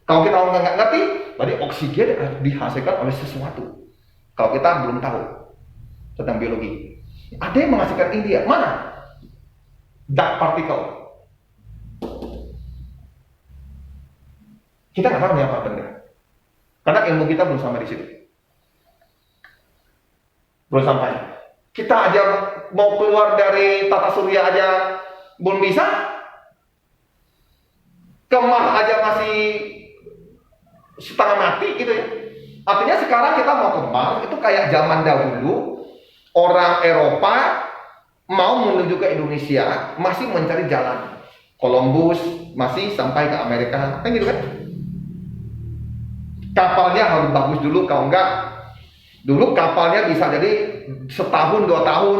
Kalau kita nggak ngerti, berarti oksigen dihasilkan oleh sesuatu. Kalau kita belum tahu tentang biologi, ada yang menghasilkan India. Mana? Dark particle. Kita nggak tahu nih apa benar. Karena ilmu kita belum sampai di situ. Belum sampai. Kita aja mau keluar dari tata surya aja belum bisa. Kemah aja masih setengah mati gitu ya. Artinya sekarang kita mau ke Mars itu kayak zaman dahulu orang Eropa mau menuju ke Indonesia masih mencari jalan. Columbus masih sampai ke Amerika, kan gitu kan? Kapalnya harus bagus dulu, kalau enggak dulu kapalnya bisa jadi setahun 2 tahun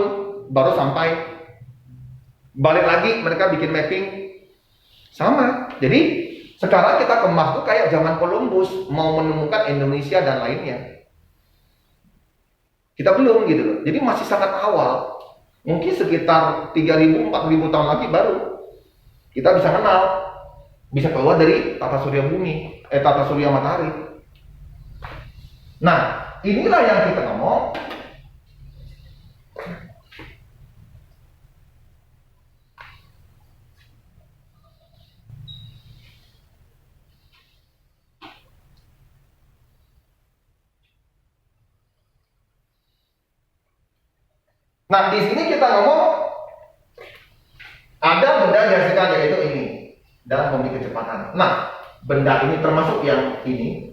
baru sampai. Balik lagi mereka bikin mapping sama. Jadi sekarang kita ke Mars tuh kayak zaman Columbus mau menemukan Indonesia dan lainnya. Kita belum gitu loh. Jadi masih sangat awal. Mungkin sekitar 3.000, 4.000 tahun lagi baru kita bisa kenal, bisa keluar dari tata surya bumi, tata surya matahari. Nah, inilah yang kita ngomong Nah, di sini kita ngomong ada benda jasa yaitu ini dalam memiliki kecepatan. Nah, benda ini termasuk yang ini.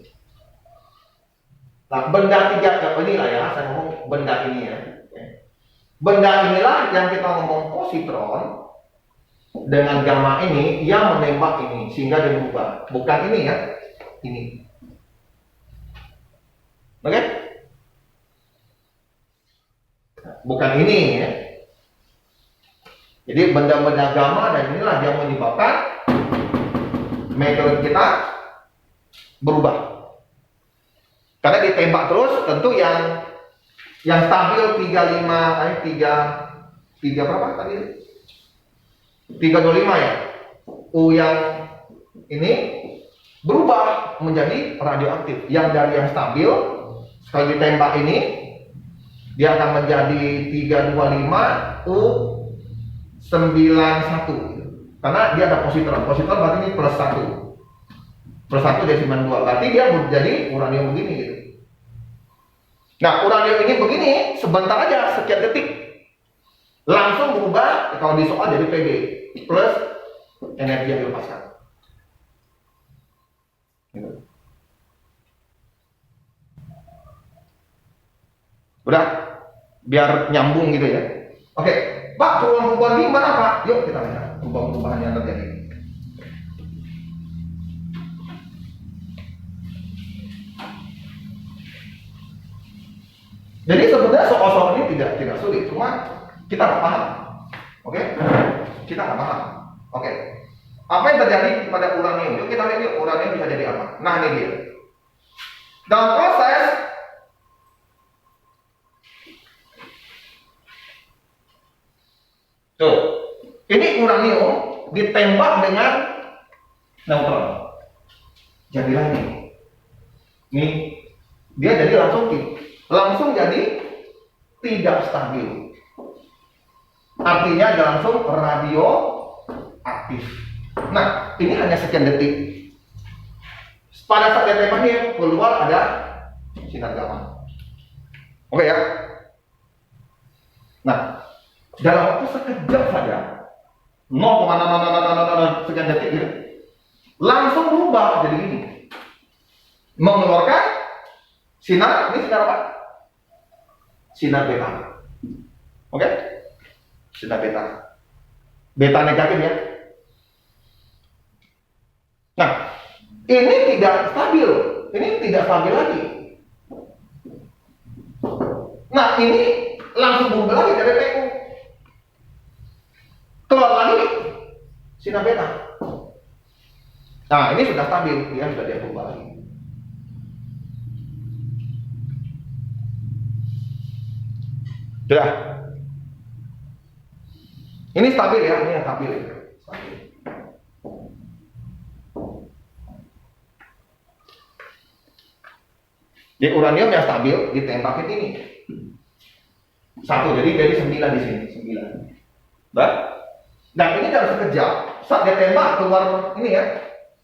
Nah, benda tiga inilah ya, saya ngomong benda ini ya. Benda inilah yang kita ngomong positron dengan gamma ini yang menembak ini sehingga dia berubah. Bukan ini ya, ini. Oke? Bukan ini ya. Jadi benda-benda gamma dan inilah yang menyebabkan meteorit kita berubah. Karena ditembak terus, tentu yang stabil 3 berapa tadi? 325 ya. U yang ini berubah menjadi radioaktif. Yang dari yang stabil sekali ditembak ini dia akan menjadi 325 U 91. Karena dia ada positron. Positron berarti ini plus 1. Plus 1 jadi 92. Berarti dia menjadi uranium begini gitu. Nah, uranium ini begini sebentar aja, sekian detik. Langsung berubah kalau di soal jadi Pb plus energi yang dilepaskan. Gitu. Udah, biar nyambung gitu ya. Oke, Pak, perubahan di mana Pak? Yuk kita lihat perubahan yang terjadi. Jadi sebenarnya soal-soal ini tidak sulit, cuma kita nggak paham. Oke? Kita nggak paham. Oke. Apa yang terjadi pada uranium? Yuk kita lihat yuk, uranium bisa jadi apa? Nah, ini dia. Dalam proses tuh, ini uranium ditembak dengan neutron. Jadilah ini. Nih, dia jadi langsung jadi tidak stabil. Artinya dia langsung radioaktif. Nah, ini hanya sekian detik. Pada saat dia tembaknya keluar ada sinar gamma. Oke ya. Nah, dalam waktu sekejap saja 0,000 sekian detik gitu, langsung berubah jadi ini, mengeluarkan sinar. Ini sinar apa? Sinar beta. Oke? Sinar beta. Beta negatif ya. Nah, ini tidak stabil. Ini tidak stabil lagi. Nah, ini langsung berubah lagi dari PU. Keluar lagi sinar beta. Nah, ini sudah stabil, dia sudah dia berubah lagi. Sudah. Ini stabil ya, ini yang stabil. Stabil. Di uranium yang stabil ditembakin ini. Satu, jadi 9 di sini, 9. Dan ini dalam sekejap, saat dia tembak keluar ini ya,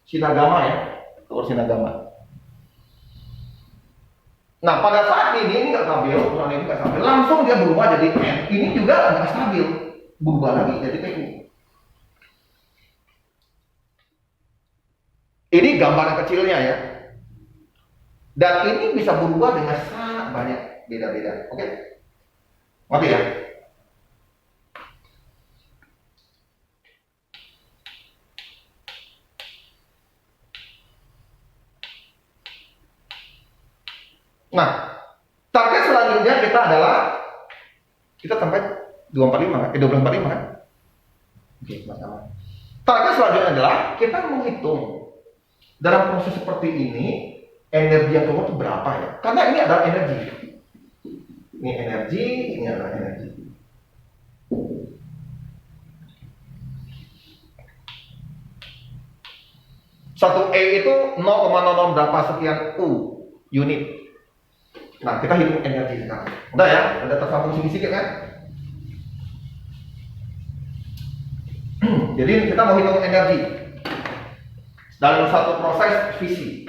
sinar gamma ya, keluar sinar gamma. Nah, pada saat ini nggak stabil, uranium nggak stabil, langsung dia berubah jadi N. Ini juga nggak stabil, berubah lagi jadi Pu. Ini gambaran kecilnya ya. Dan ini bisa berubah dengan sangat banyak beda-beda. Oke? Ngerti ya? Nah, target selanjutnya kita adalah sampai 245 kan? 1245 kan? Oke, sama. Target selanjutnya adalah kita menghitung dalam proses seperti ini energi yang keluar itu berapa ya? Karena ini adalah energi. Ini energi, ini adalah energi. Satu E itu 0,00 berapa sekian U unit. Nah, kita hitung energi sekarang. Udah ya, udah tersambung sedikit kan? Jadi kita mau hitung energi dalam satu proses fisi.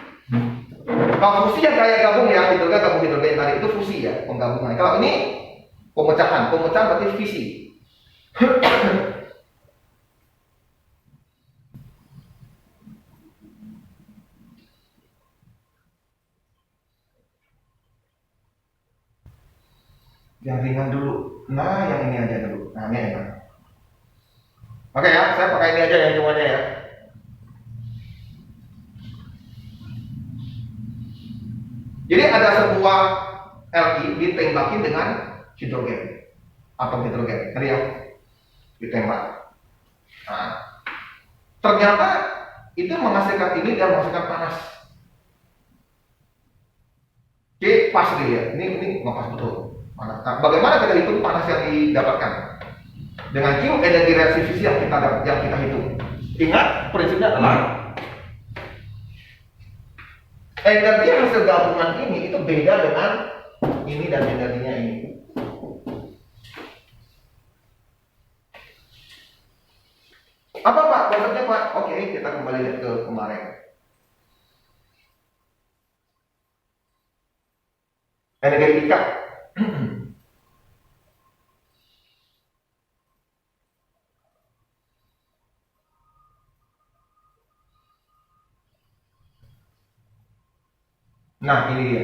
Kalau fusi yang kayak gabung ya, hidrogen tadi itu fusi ya, penggabungan. Kalau ini pemecahan berarti fisi. Yang ringan dulu. Nah, yang ini aja dulu. Nah, ini enak. Oke ya, saya pakai ini aja yang hitungannya ya. Jadi ada sebuah Li ditembakin dengan hidrogen, atom hidrogen, tadi ya, ditembak. Nah, ternyata itu menghasilkan ini dan menghasilkan panas. Oke, pas nih ya, ini nggak pas betul. Nah, bagaimana kita hitung panas yang didapatkan dengan Q energi reaksi fisi yang kita hitung? Ingat prinsipnya adalah energi hasil gabungan ini itu beda dengan ini dan energinya ini. Apa Pak? Konsepnya Pak? Oke, kita kembali lihat ke kemarin. Energetika. Nah, ini dia.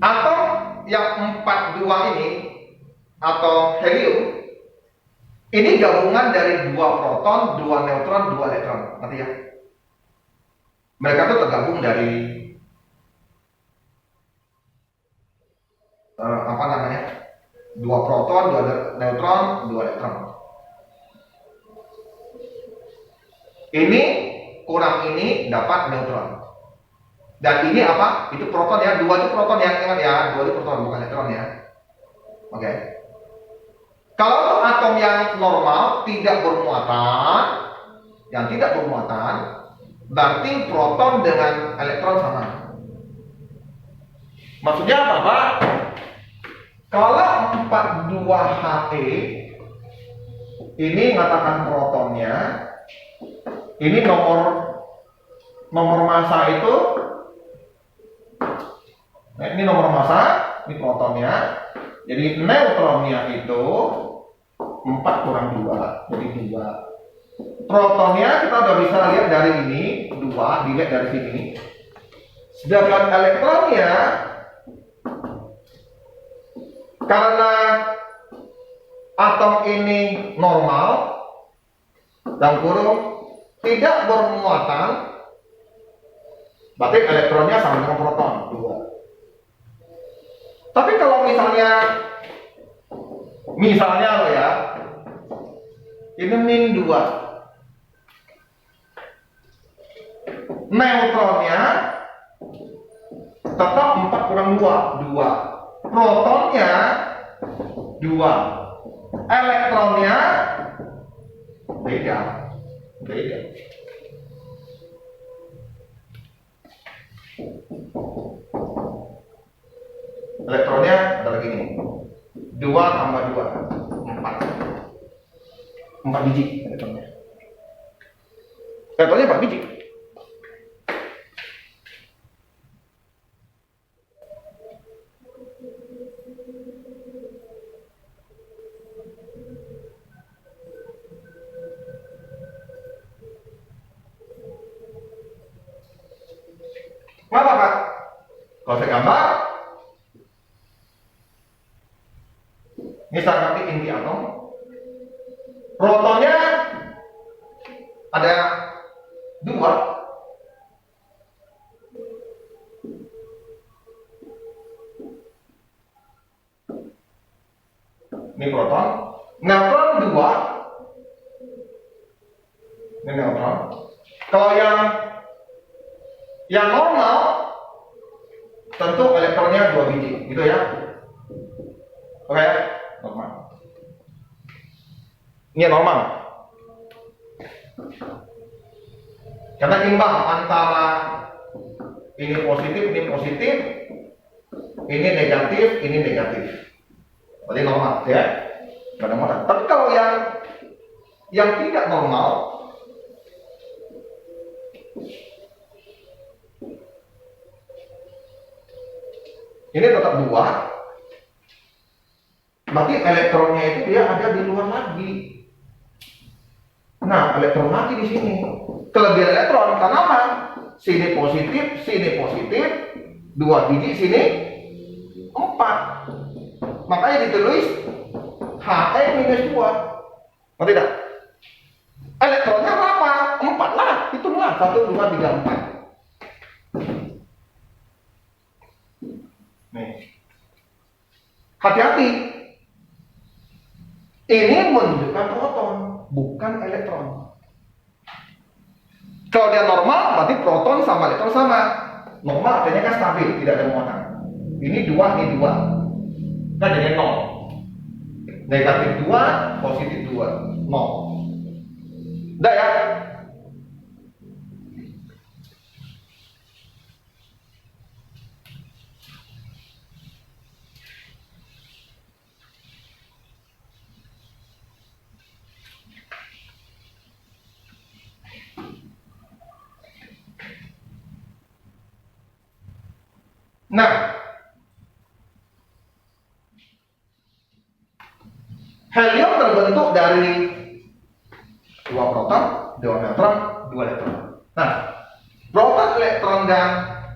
Atom yang 42 ini atau helium ini gabungan dari 2 proton, 2 neutron, 2 elektron. Ngerti ya? Mereka tuh tergabung dari apa namanya? 2 proton, 2 neutron, 2 elektron. Ini kurang ini dapat neutron. Dan ini apa? Itu proton ya, 2 itu proton ya, ingat ya, 2 itu proton bukan elektron ya. Oke. Kalau atom yang normal tidak bermuatan, yang tidak bermuatan, berarti proton dengan elektron sama. Maksudnya apa, Pak? Kalau 42He ini mengatakan protonnya, ini nomor massa itu, nah ini nomor massa, ini protonnya. Jadi neutronnya itu 4 kurang 2, jadi 2. Protonnya kita udah bisa lihat dari ini, 2, dilihat dari sini. Sedangkan elektronnya, karena atom ini normal, dan kurung tidak bermuatan, berarti elektronnya sama dengan proton, 2. Tapi kalau misalnya lo ya, ini min 2, neutronnya tetap 4 kurang 2, 2. Protonnya 2, elektronnya beda. Elektronnya ada lagi nih, 2 tambah 2, 4 biji elektronnya. Elektronnya 4 biji. Kenapa Pak? Kalau saya gambar, misalkan inti atom, protonnya ada 2, ini proton, neutron 2, Ini neutron. Kalau yang normal, tentu elektronnya 2 biji, gitu ya. Oke, normal. Ini normal. Karena imbang antara ini positif, ini negatif. Berarti normal, ya. Kadang-kadang. Tapi kalau yang tidak normal, ini tetap 2. Berarti elektronnya itu dia ada di luar lagi. Nah, elektron lagi di sini. Kelebihan elektron karena apa? Sini positif, 2 biji, sini 4. Makanya ditulis He-2. Ngerti tidak? Elektronnya berapa? 4 lah. Hitunglah 1, 2, 3, 4. Nih. Hati-hati. Ini menunjukkan proton, bukan elektron. Kalau dia normal, berarti proton sama elektron sama. Normal artinya kan stabil, tidak ada muatan. Ini 2, ini 2. Kan jadi 0. Negatif 2, positif 2, 0. Udah ya? Nah, helium terbentuk dari 2 proton, 2 neutron, 2 elektron. Nah, proton, elektron, dan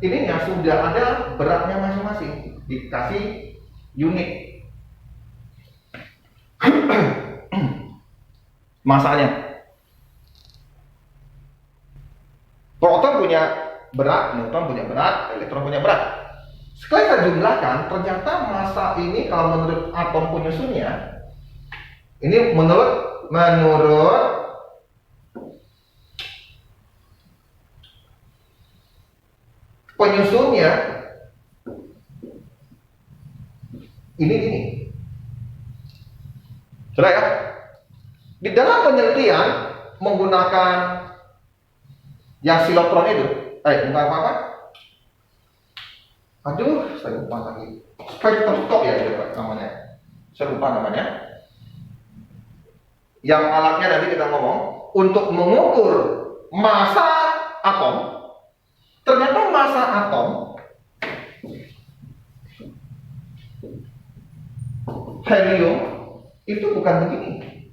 ininya sudah ada beratnya masing-masing, dikasih unit masanya. Proton punya berat, neutron punya berat, elektron punya berat. Sekali kita jumlahkan, ternyata massa ini kalau menurut atom penyusunnya, ini menurut penyusunnya ini. Sudah ya? Di dalam penelitian menggunakan yang silotron itu, bukan apa-apa. Aduh, saya lupa lagi. Spektroskop ya namanya. Saya lupa namanya. Yang alatnya nanti kita ngomong untuk mengukur massa atom. Ternyata massa atom helium itu bukan begini.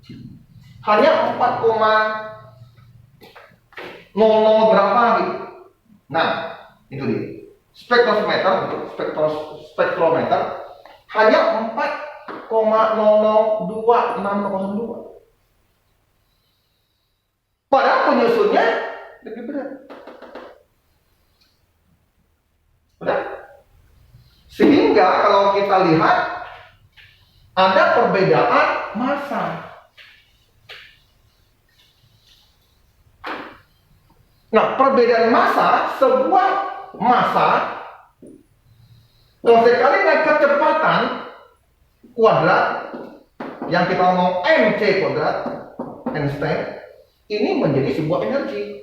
Hanya 4,00 berapa gitu. Nah, itu dia. Spektrometer hanya 4,002. Padahal penyusunnya lebih berat. Benar? Sehingga kalau kita lihat ada perbedaan massa. Nah, perbedaan massa, sebuah massa kalau sekali naik kecepatan kuadrat yang kita ngomong mc kuadrat, Einstein, ini menjadi sebuah energi.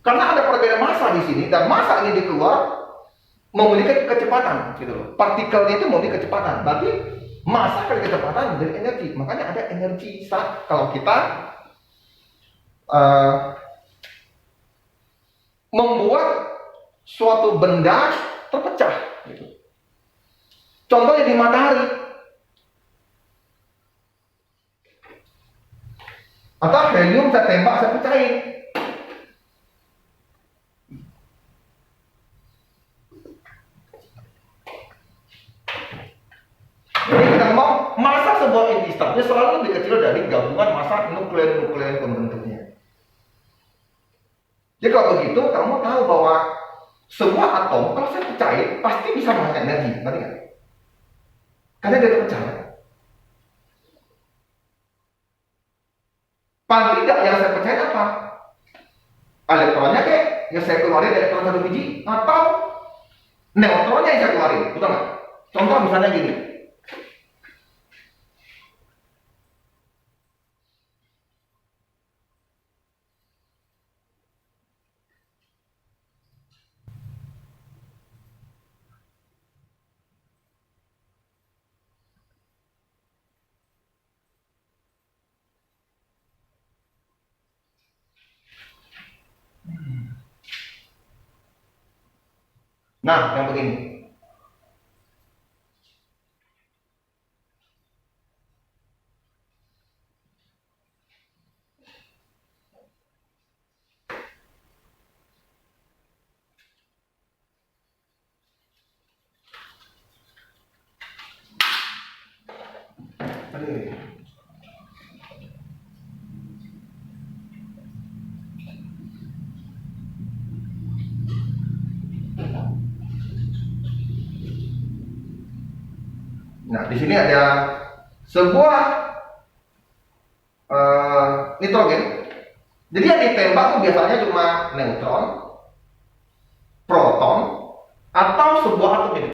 Karena ada perbedaan massa di sini dan massa ini dikeluar memiliki kecepatan, gitu loh. Partikelnya itu memiliki kecepatan. Berarti massa kali kecepatan menjadi energi. Makanya ada energi saat kalau kita membuat suatu benda terpecah, gitu. Contohnya di matahari. Atau helium saya tembak, saya pecahin. Jadi kita ngomong massa sebuah inti startnya selalu lebih kecil dari gabungan massa nuklear pembentuknya. Jadi kalau begitu kamu tahu bahwa semua atom kalau saya pecahin pasti bisa menghasilkan energi, ngerti nggak? Karena dia terpecah. Paling tidak yang saya percaya apa? Elektronnya kayak yang saya keluarin elektron satu biji atau neutronnya yang saya keluarin, betul nggak? Contoh misalnya gini. Nah, yang begini. Aduh. Nah, di sini ada sebuah nitrogen. Jadi yang ditembak tuh biasanya cuma neutron, proton, atau sebuah atom ini.